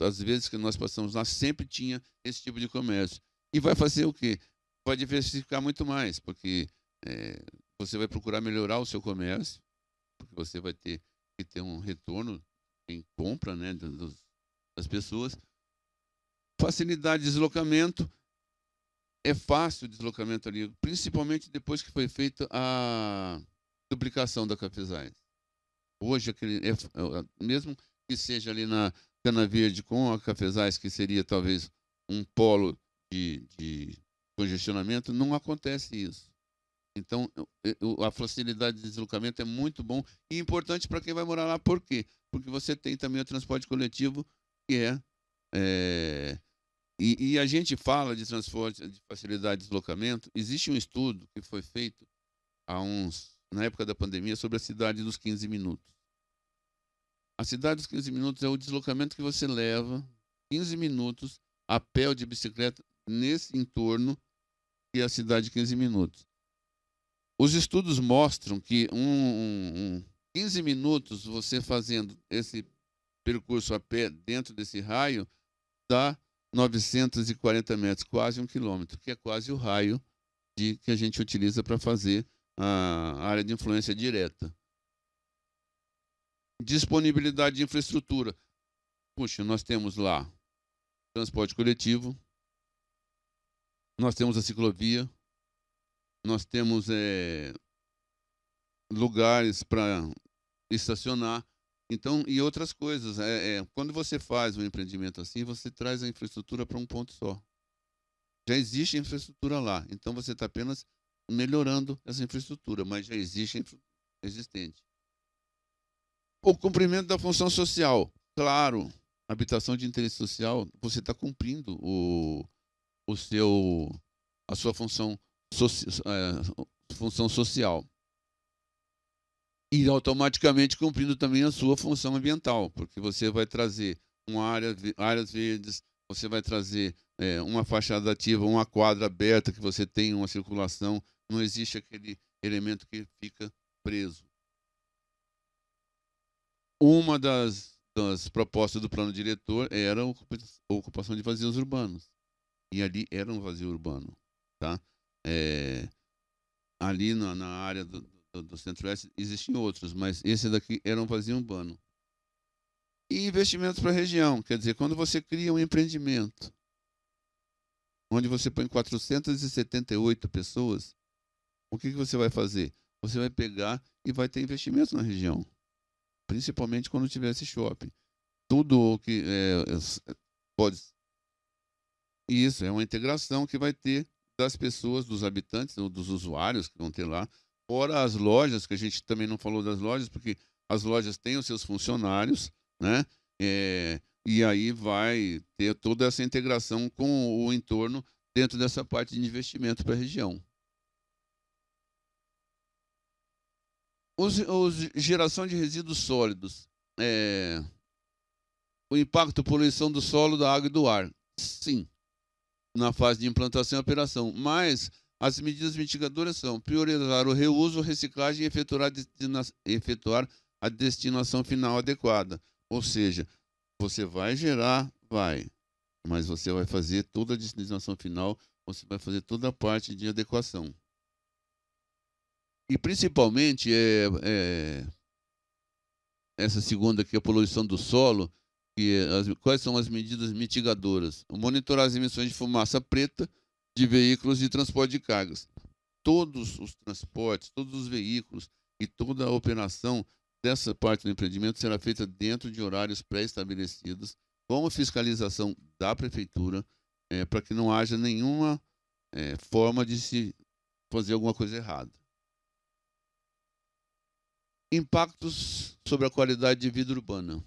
As vezes que nós passamos lá, sempre tinha esse tipo de comércio. E vai fazer o quê? Vai diversificar muito mais, porque você vai procurar melhorar o seu comércio, porque você vai ter que ter um retorno em compra, né, das pessoas. Facilidade de deslocamento. É fácil o deslocamento ali, principalmente depois que foi feita a duplicação da Cafezais. Hoje, mesmo que seja ali na Cana Verde com a Cafezais, que seria talvez um polo de congestionamento, não acontece isso. Então, a facilidade de deslocamento é muito bom e importante para quem vai morar lá. Por quê? Porque você tem também o transporte coletivo, que E a gente fala de transporte, de facilidade de deslocamento. Existe um estudo que foi feito na época da pandemia, sobre a cidade dos 15 minutos. A cidade dos 15 minutos é o deslocamento que você leva 15 minutos a pé ou de bicicleta nesse entorno, que é a cidade de 15 minutos. Os estudos mostram que 15 minutos você fazendo esse percurso a pé dentro desse raio dá 940 metros, quase 1 quilômetro, que é quase o raio que a gente utiliza para fazer a área de influência direta. Disponibilidade de infraestrutura. Puxa, nós temos lá transporte coletivo, nós temos a ciclovia, nós temos lugares para estacionar. Então, e outras coisas. Quando você faz um empreendimento assim, você traz a infraestrutura para um ponto só. Já existe infraestrutura lá. Então, você está apenas melhorando essa infraestrutura, mas já existe existente. O cumprimento da função social. Claro, habitação de interesse social, você está cumprindo a sua função social. E automaticamente cumprindo também a sua função ambiental, porque você vai trazer áreas verdes, você vai trazer uma fachada ativa, uma quadra aberta, que você tem uma circulação, não existe aquele elemento que fica preso. Uma das propostas do plano diretor era a ocupação de vazios urbanos. E ali era um vazio urbano. Tá? Ali na área do Centro-Oeste existem outros, mas esse daqui era um vazio urbano. E investimentos para a região, quer dizer, quando você cria um empreendimento onde você põe 478 pessoas, o que você vai fazer? Você vai pegar e vai ter investimento na região, principalmente quando tiver esse shopping. Tudo o que pode... Isso, é uma integração que vai ter das pessoas, dos habitantes, ou dos usuários que vão ter lá, fora as lojas, que a gente também não falou das lojas, porque as lojas têm os seus funcionários, né? E aí vai ter toda essa integração com o entorno dentro dessa parte de investimento para a região. Geração de resíduos sólidos. O impacto poluição do solo, da água e do ar. Sim, na fase de implantação e operação. Mas as medidas mitigadoras são priorizar o reuso, reciclagem e efetuar a destinação final adequada. Ou seja, você vai gerar, mas você vai fazer toda a destinação final, você vai fazer toda a parte de adequação. E principalmente essa segunda aqui, a poluição do solo, quais são as medidas mitigadoras? Monitorar as emissões de fumaça preta de veículos de transporte de cargas. Todos os transportes, todos os veículos e toda a operação dessa parte do empreendimento será feita dentro de horários pré-estabelecidos, com a fiscalização da prefeitura, para que não haja nenhuma forma de se fazer alguma coisa errada. Impactos sobre a qualidade de vida urbana.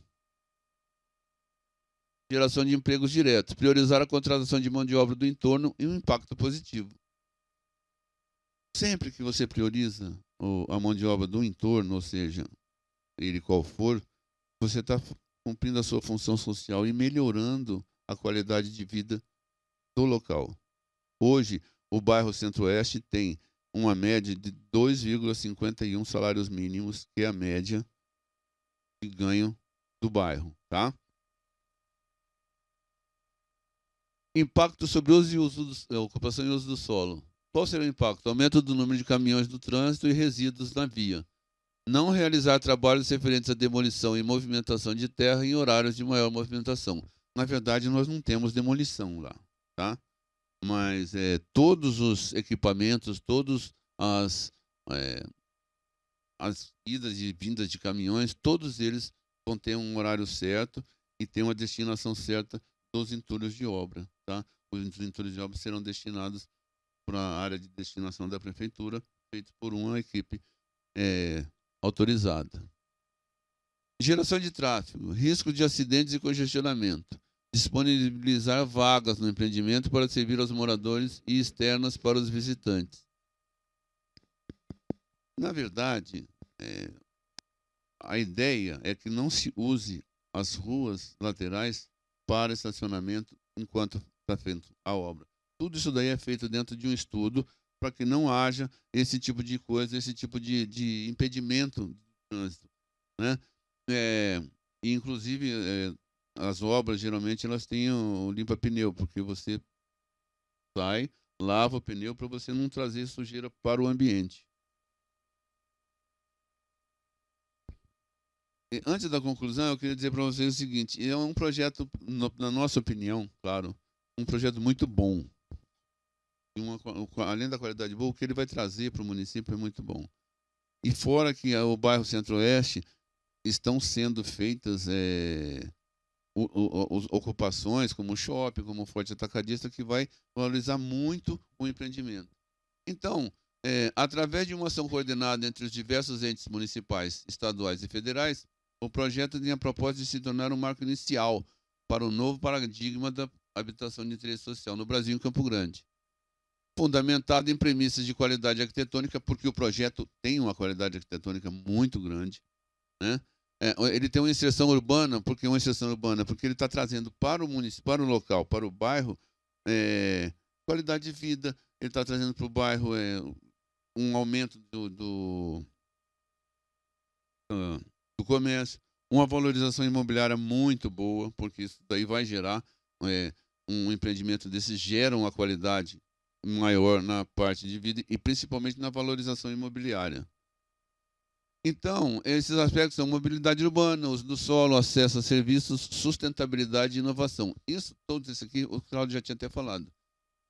Geração de empregos diretos. Priorizar a contratação de mão de obra do entorno e um impacto positivo. Sempre que você prioriza a mão de obra do entorno, ou seja, ele qual for, você está cumprindo a sua função social e melhorando a qualidade de vida do local. Hoje, o bairro Centro-Oeste tem uma média de 2,51 salários mínimos, que é a média de ganho do bairro, tá? Impacto sobre uso e ocupação e uso do solo. Qual será o impacto? Aumento do número de caminhões do trânsito e resíduos na via. Não realizar trabalhos referentes à demolição e movimentação de terra em horários de maior movimentação. Na verdade, nós não temos demolição lá, tá? Mas todos os equipamentos, todas as idas e vindas de caminhões, todos eles vão ter um horário certo e ter uma destinação certa dos entulhos de obra, tá? Os entulhos de obra serão destinados para a área de destinação da prefeitura, feito por uma equipe autorizada. Geração de tráfego, risco de acidentes e congestionamento. Disponibilizar vagas no empreendimento para servir aos moradores e externas para os visitantes. Na verdade, a ideia é que não se use as ruas laterais para estacionamento enquanto está feita a obra. Tudo isso daí é feito dentro de um estudo para que não haja esse tipo de coisa, esse tipo de impedimento de trânsito, né? Inclusive, as obras, geralmente, elas têm o limpa-pneu, porque você sai, lava o pneu para você não trazer sujeira para o ambiente. E antes da conclusão, eu queria dizer para vocês o seguinte: é um projeto, na nossa opinião, claro, um projeto muito bom. Além da qualidade boa, o que ele vai trazer para o município é muito bom. E fora que o bairro Centro-Oeste estão sendo feitas ocupações, como o shopping, como o Forte Atacadista, que vai valorizar muito o empreendimento. Então, através de uma ação coordenada entre os diversos entes municipais, estaduais e federais, o projeto tem a proposta de se tornar um marco inicial para o novo paradigma da habitação de interesse social no Brasil e em Campo Grande. fundamentado em premissas de qualidade arquitetônica, porque o projeto tem uma qualidade arquitetônica muito grande, né? Ele tem uma inserção urbana, porque ele está trazendo para o município, para o local, para o bairro, qualidade de vida. Ele está trazendo para o bairro um aumento do comércio, uma valorização imobiliária muito boa, porque isso daí vai gerar um empreendimento desse, gera uma qualidade maior na parte de vida e principalmente na valorização imobiliária. Então, esses aspectos são mobilidade urbana, uso do solo, acesso a serviços, sustentabilidade e inovação. Todos isso aqui, o Cláudio já tinha até falado.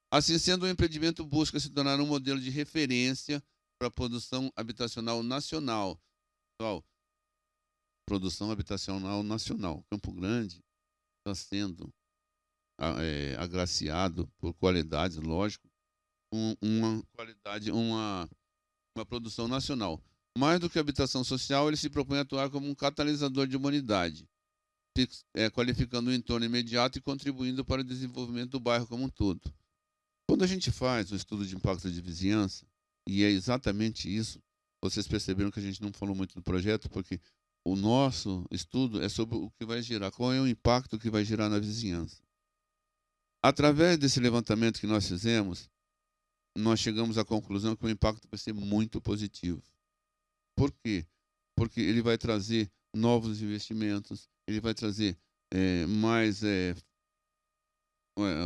Assim sendo, o empreendimento busca se tornar um modelo de referência para a produção habitacional nacional. Pessoal, produção habitacional nacional. Campo Grande está sendo agraciado por qualidades, lógico, uma qualidade, uma produção nacional. Mais do que habitação social, ele se propõe a atuar como um catalisador de humanidade, qualificando o entorno imediato e contribuindo para o desenvolvimento do bairro como um todo. Quando a gente faz o estudo de impacto de vizinhança, e é exatamente isso, vocês perceberam que a gente não falou muito do projeto, porque o nosso estudo é sobre o que vai gerar, qual é o impacto que vai gerar na vizinhança. Através desse levantamento que nós fizemos, nós chegamos à conclusão que o impacto vai ser muito positivo. Por quê? Porque ele vai trazer novos investimentos, ele vai trazer mais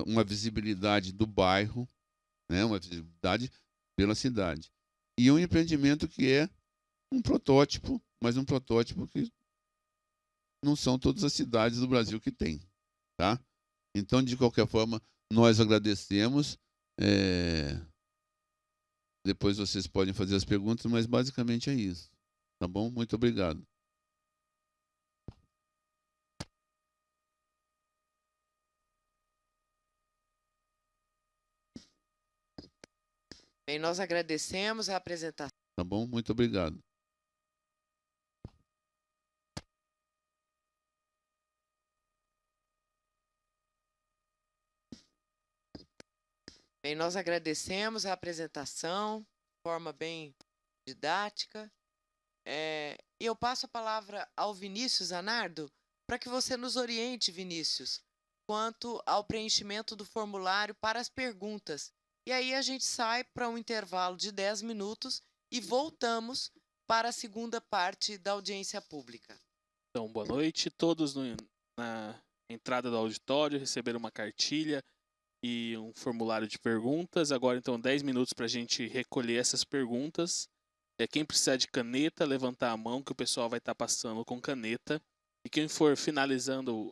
uma visibilidade do bairro, né? Uma visibilidade pela cidade. E um empreendimento que é um protótipo, mas um protótipo que não são todas as cidades do Brasil que tem, tá? Então, de qualquer forma, nós agradecemos. Depois vocês podem fazer as perguntas, mas basicamente é isso. Tá bom? Muito obrigado. Bem, nós agradecemos a apresentação. Tá bom? Muito obrigado. Bem, nós agradecemos a apresentação, de forma bem didática. E eu passo a palavra ao Vinícius Zanardo, para que você nos oriente, Vinícius, quanto ao preenchimento do formulário para as perguntas. E aí a gente sai para um intervalo de 10 minutos e voltamos para a segunda parte da audiência pública. Então, boa noite. Todos na entrada do auditório receberam uma cartilha e um formulário de perguntas. Agora, então, 10 minutos para a gente recolher essas perguntas. Quem precisar de caneta, levantar a mão que o pessoal vai estar passando com caneta. E quem for finalizando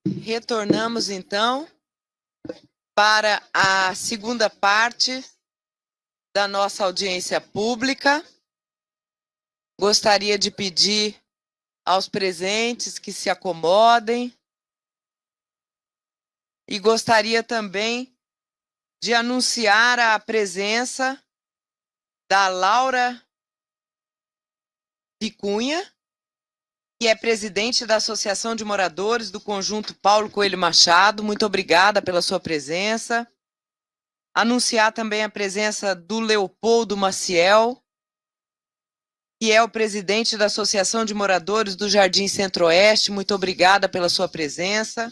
Retornamos, então, para a segunda parte da nossa audiência pública. Gostaria de pedir aos presentes que se acomodem e gostaria também de anunciar a presença da Laura Vicunha, que é presidente da Associação de Moradores do Conjunto Paulo Coelho Machado. Muito obrigada pela sua presença. Anunciar também a presença do Leopoldo Maciel, que é o presidente da Associação de Moradores do Jardim Centro-Oeste. Muito obrigada pela sua presença.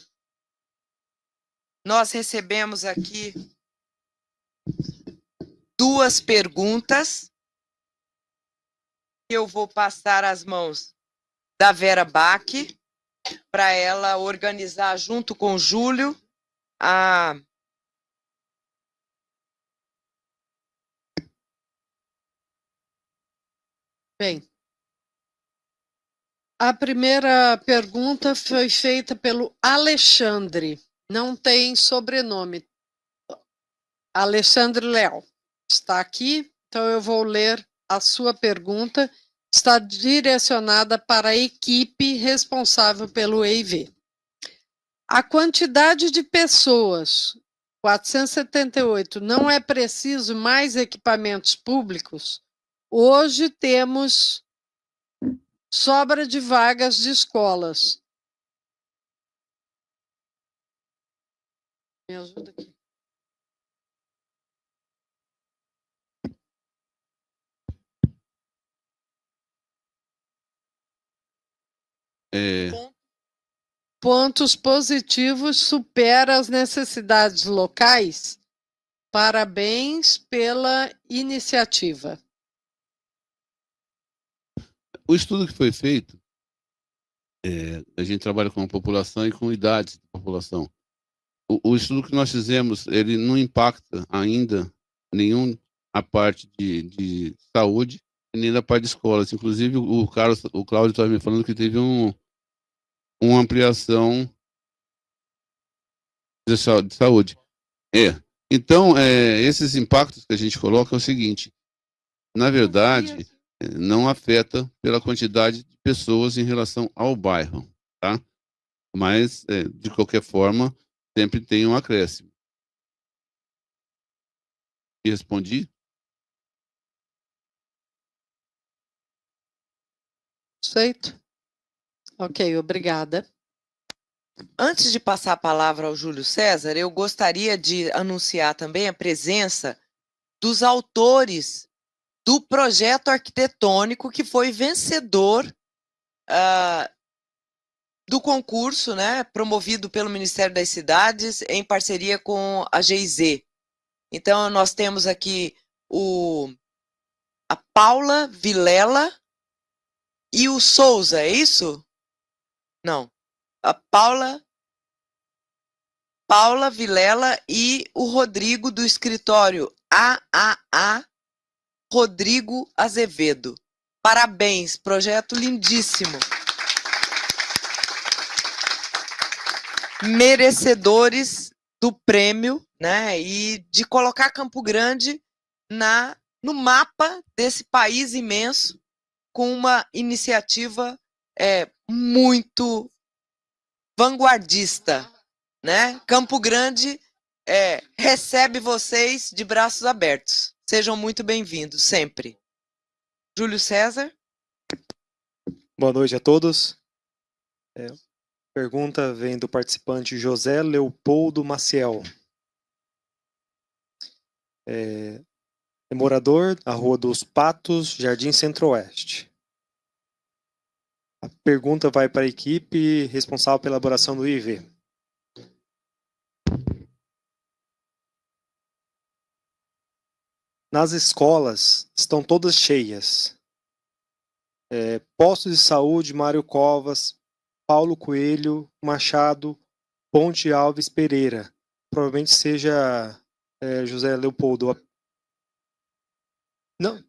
Nós recebemos aqui 2 perguntas. Eu vou passar as mãos da Vera Bach, para ela organizar junto com o Júlio a Bem, a primeira pergunta foi feita pelo Alexandre, não tem sobrenome. Alexandre Léo está aqui, então eu vou ler a sua pergunta. Está direcionada para a equipe responsável pelo EIV. A quantidade de pessoas, 478, não é preciso mais equipamentos públicos? Hoje temos sobra de vagas de escolas. Me ajuda aqui. Pontos positivos, supera as necessidades locais. Parabéns pela iniciativa. O estudo que foi feito, a gente trabalha com a população e com idades da população. O estudo que nós fizemos, ele não impacta ainda nenhum a parte de saúde e nem da parte de escolas. Inclusive, o Cláudio estava me falando que teve uma ampliação de saúde. Então, esses impactos que a gente coloca é o seguinte: na verdade, não afeta pela quantidade de pessoas em relação ao bairro, tá? Mas, de qualquer forma, sempre tem um acréscimo. E respondi? Certo? Ok, obrigada. Antes de passar a palavra ao Júlio César, eu gostaria de anunciar também a presença dos autores do projeto arquitetônico que foi vencedor do concurso, né, promovido pelo Ministério das Cidades em parceria com a GIZ. Então, nós temos aqui a Paula Vilela e o Souza, é isso? Não. A Paula Vilela e o Rodrigo do escritório AAA Rodrigo Azevedo. Parabéns, projeto lindíssimo. Merecedores do prêmio, né? E de colocar Campo Grande no mapa desse país imenso, com uma iniciativa muito vanguardista, né? Campo Grande recebe vocês de braços abertos. Sejam muito bem-vindos, sempre. Júlio César. Boa noite a todos. Pergunta vem do participante José Leopoldo Maciel. É morador da Rua dos Patos, Jardim Centro-Oeste. A pergunta vai para a equipe responsável pela elaboração do IV. Nas escolas estão todas cheias. Postos de saúde, Mário Covas, Paulo Coelho Machado, Ponte Alves Pereira. Provavelmente seja José Leopoldo. Não.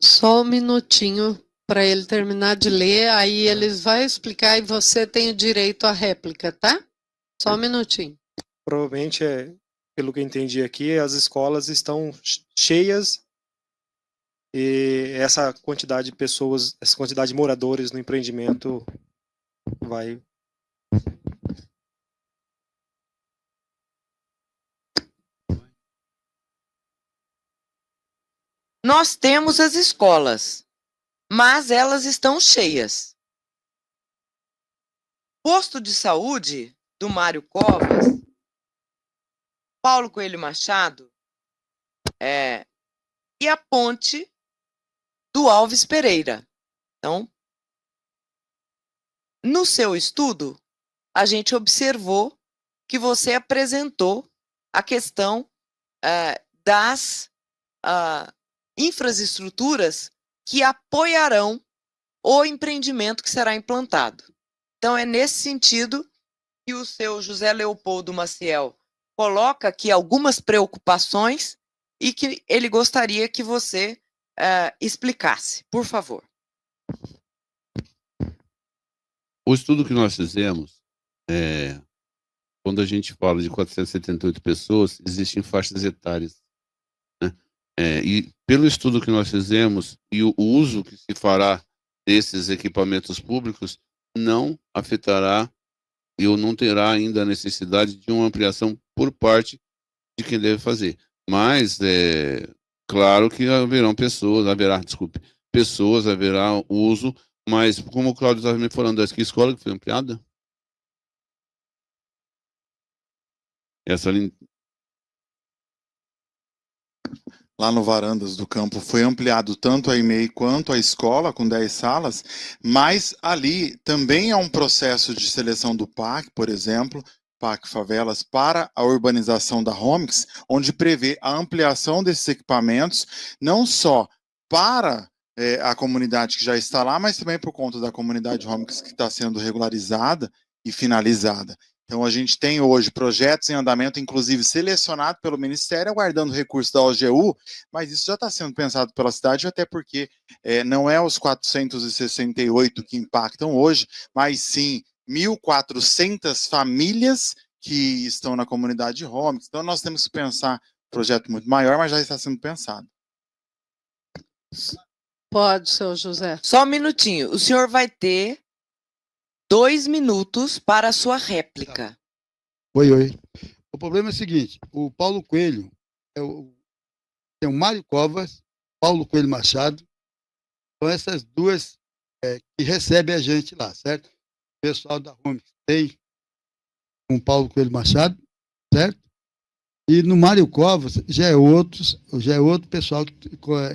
Só um minutinho, para ele terminar de ler, aí eles vão explicar e você tem o direito à réplica, tá? Só um minutinho. Provavelmente, pelo que eu entendi aqui, as escolas estão cheias e essa quantidade de pessoas, essa quantidade de moradores no empreendimento vai... Nós temos as escolas, mas elas estão cheias. Posto de saúde do Mário Covas, Paulo Coelho Machado, e a ponte do Alves Pereira. Então, no seu estudo, a gente observou que você apresentou a questão das infraestruturas que apoiarão o empreendimento que será implantado. Então, é nesse sentido que o seu José Leopoldo Maciel coloca aqui algumas preocupações e que ele gostaria que você explicasse, por favor. O estudo que nós fizemos, quando a gente fala de 478 pessoas, existem faixas etárias. Né? E pelo estudo que nós fizemos e o uso que se fará desses equipamentos públicos, não afetará ou não terá ainda a necessidade de uma ampliação por parte de quem deve fazer. Mas, claro que haverá uso, mas como o Cláudio estava me falando, que escola que foi ampliada? Essa ali... Lá no Varandas do Campo foi ampliado tanto a EMEI quanto a escola, com 10 salas, mas ali também há um processo de seleção do PAC, por exemplo, PAC Favelas, para a urbanização da Homix, onde prevê a ampliação desses equipamentos, não só para a comunidade que já está lá, mas também por conta da comunidade Homix que está sendo regularizada e finalizada. Então, a gente tem hoje projetos em andamento, inclusive selecionado pelo Ministério, aguardando recursos da OGU, mas isso já está sendo pensado pela cidade, até porque não é os 468 que impactam hoje, mas sim 1.400 famílias que estão na comunidade Homix. Então, nós temos que pensar um projeto muito maior, mas já está sendo pensado. Pode, seu José. Só um minutinho. O senhor vai ter 2 minutos para a sua réplica. Oi. O problema é o seguinte, o Paulo Coelho, tem o Mário Covas, Paulo Coelho Machado, são essas duas que recebem a gente lá, certo? O pessoal da Homix tem com o Paulo Coelho Machado, certo? E no Mário Covas já é outro pessoal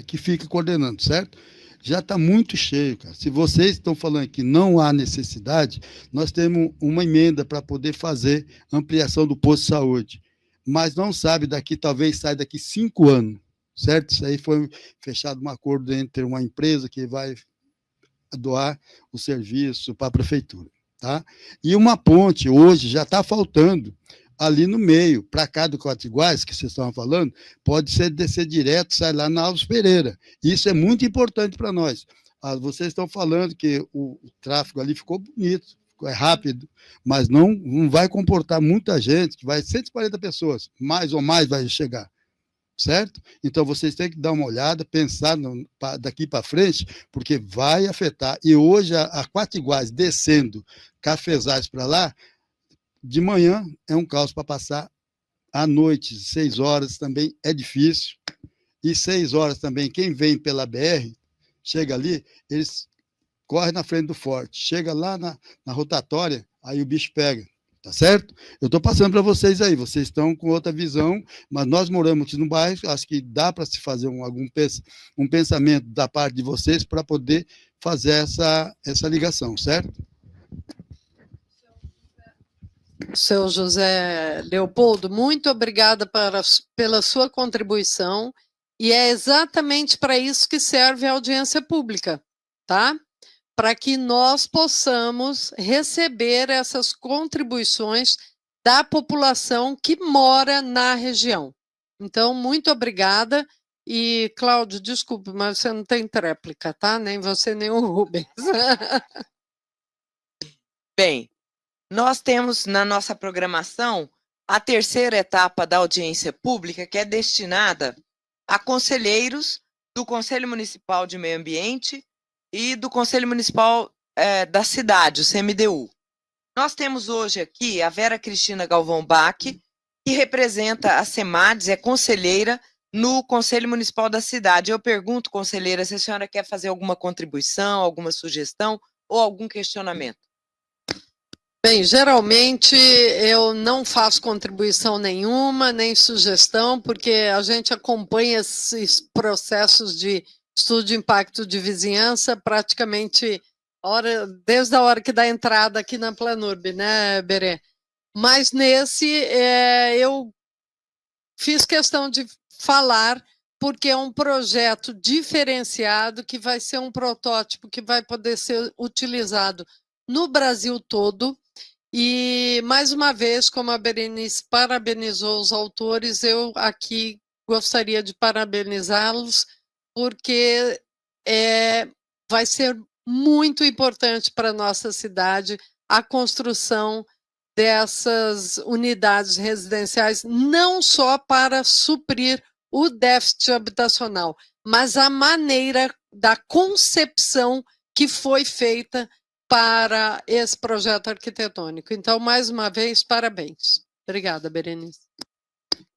que fica coordenando, certo? Já está muito cheio, cara. Se vocês estão falando que não há necessidade, nós temos uma emenda para poder fazer ampliação do posto de saúde. Mas não sabe, talvez saia daqui 5 anos, certo? Isso aí foi fechado um acordo entre uma empresa que vai doar o serviço para a prefeitura, tá? E uma ponte, hoje, já está faltando ali no meio, para cá do Quatiguás, que vocês estavam falando, pode ser descer direto, sai lá na Alves Pereira. Isso é muito importante para nós. Vocês estão falando que o tráfego ali ficou bonito, é rápido, mas não vai comportar muita gente, que vai 140 pessoas, mais ou mais vai chegar, certo? Então, vocês têm que dar uma olhada, pensar daqui para frente, porque vai afetar. E hoje, a Quatiguás descendo Cafezais para lá, de manhã é um caos para passar, à noite, 6 horas também é difícil, e 6 horas também, quem vem pela BR, chega ali, eles correm na frente do forte, chega lá na rotatória, aí o bicho pega, tá certo? Eu estou passando para vocês aí, vocês estão com outra visão, mas nós moramos aqui no bairro, acho que dá para se fazer um pensamento da parte de vocês para poder fazer essa ligação, certo? Seu José Leopoldo, muito obrigada pela sua contribuição, e é exatamente para isso que serve a audiência pública, tá? Para que nós possamos receber essas contribuições da população que mora na região. Então, muito obrigada, E, Cláudio, desculpe, mas você não tem tréplica, tá? Nem você, nem o Rubens. Bem, nós temos na nossa programação a terceira etapa da audiência pública, que é destinada a conselheiros do Conselho Municipal de Meio Ambiente e do Conselho Municipal da cidade, o CMDU. Nós temos hoje aqui a Vera Cristina Galvão Bach, que representa a CEMADES, é conselheira no Conselho Municipal da cidade. Eu pergunto, conselheira, se a senhora quer fazer alguma contribuição, alguma sugestão ou algum questionamento. Bem, geralmente eu não faço contribuição nenhuma, nem sugestão, porque a gente acompanha esses processos de estudo de impacto de vizinhança praticamente desde a hora que dá entrada aqui na Planurb, né, Berê? Mas nesse eu fiz questão de falar, porque é um projeto diferenciado que vai ser um protótipo que vai poder ser utilizado no Brasil todo. E, mais uma vez, como a Berenice parabenizou os autores, eu aqui gostaria de parabenizá-los, porque vai ser muito importante para a nossa cidade a construção dessas unidades residenciais, não só para suprir o déficit habitacional, mas a maneira da concepção que foi feita para esse projeto arquitetônico. Então, mais uma vez, parabéns. Obrigada, Berenice.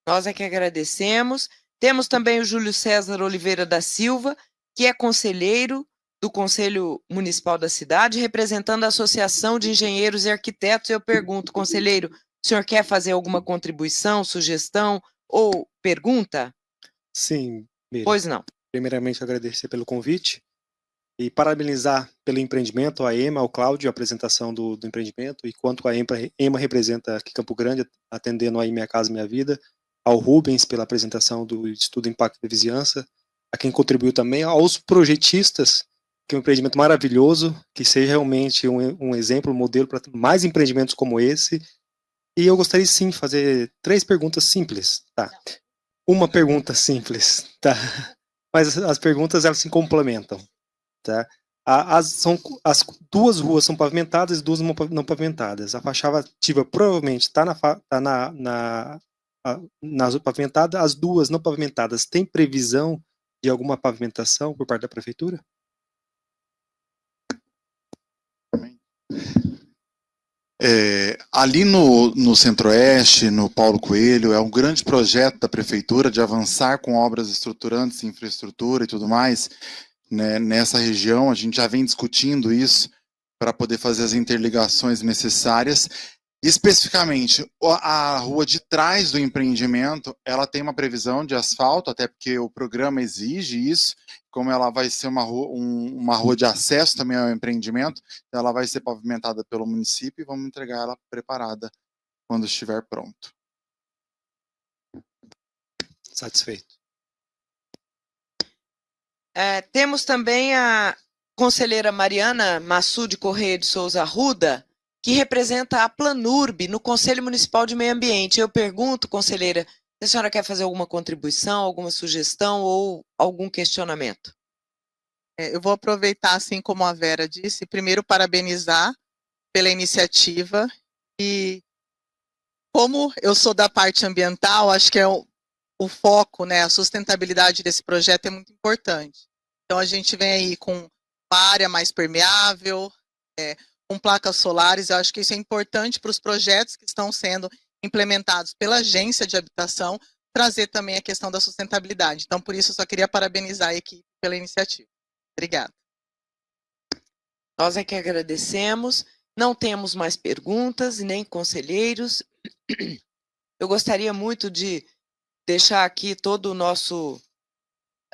Nós é que agradecemos. Temos também o Júlio César Oliveira da Silva, que é conselheiro do Conselho Municipal da cidade, representando a Associação de Engenheiros e Arquitetos. Eu pergunto, conselheiro, o senhor quer fazer alguma contribuição, sugestão ou pergunta? Sim, Miriam. Pois não. Primeiramente, agradecer pelo convite e parabenizar pelo empreendimento, a EMA, ao Cláudio, a apresentação do empreendimento, e quanto a EMA representa aqui Campo Grande, atendendo aí Minha Casa Minha Vida, ao Rubens pela apresentação do Estudo Impacto da Vizinhança, a quem contribuiu também, aos projetistas, que é um empreendimento maravilhoso, que seja realmente um exemplo, um modelo para mais empreendimentos como esse. E eu gostaria sim de fazer 3 perguntas simples, tá? Uma pergunta simples, tá? Mas as perguntas elas se complementam, tá? As 2 ruas são pavimentadas e 2 não pavimentadas. A fachada ativa provavelmente está na pavimentada. As 2 não pavimentadas, tem previsão de alguma pavimentação por parte da prefeitura? Ali no Centro-Oeste, no Paulo Coelho, é um grande projeto da prefeitura de avançar com obras estruturantes, infraestrutura e tudo mais, né? Nessa região, a gente já vem discutindo isso para poder fazer as interligações necessárias. Especificamente, a rua de trás do empreendimento, ela tem uma previsão de asfalto, até porque o programa exige isso, como ela vai ser uma rua de acesso também ao empreendimento, ela vai ser pavimentada pelo município e vamos entregar ela preparada quando estiver pronto. Satisfeito. Temos também a conselheira Mariana Massude Correia de Souza Arruda, que representa a Planurb no Conselho Municipal de Meio Ambiente. Eu pergunto, conselheira, se a senhora quer fazer alguma contribuição, alguma sugestão ou algum questionamento? Eu vou aproveitar, assim como a Vera disse, primeiro parabenizar pela iniciativa e como eu sou da parte ambiental, acho que o foco, né, a sustentabilidade desse projeto é muito importante. Então a gente vem aí com uma área mais permeável, com placas solares. Eu acho que isso é importante para os projetos que estão sendo implementados pela agência de habitação, trazer também a questão da sustentabilidade. Então, por isso, eu só queria parabenizar a equipe pela iniciativa. Obrigada. Nós é que agradecemos. Não temos mais perguntas e nem conselheiros. Eu gostaria muito de deixar aqui todo o nosso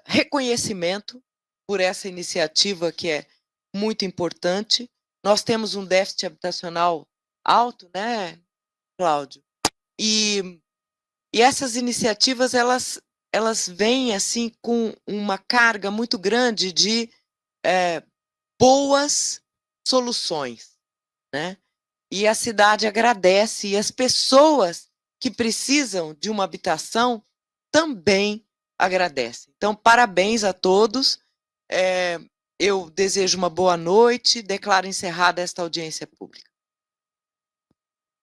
reconhecimento por essa iniciativa que é muito importante. Nós temos um déficit habitacional alto, né, Cláudio? E essas iniciativas, elas vêm assim com uma carga muito grande de boas soluções, né? E a cidade agradece, e as pessoas que precisam de uma habitação também agradecem. Então, parabéns a todos. Eu desejo uma boa noite, declaro encerrada esta audiência pública.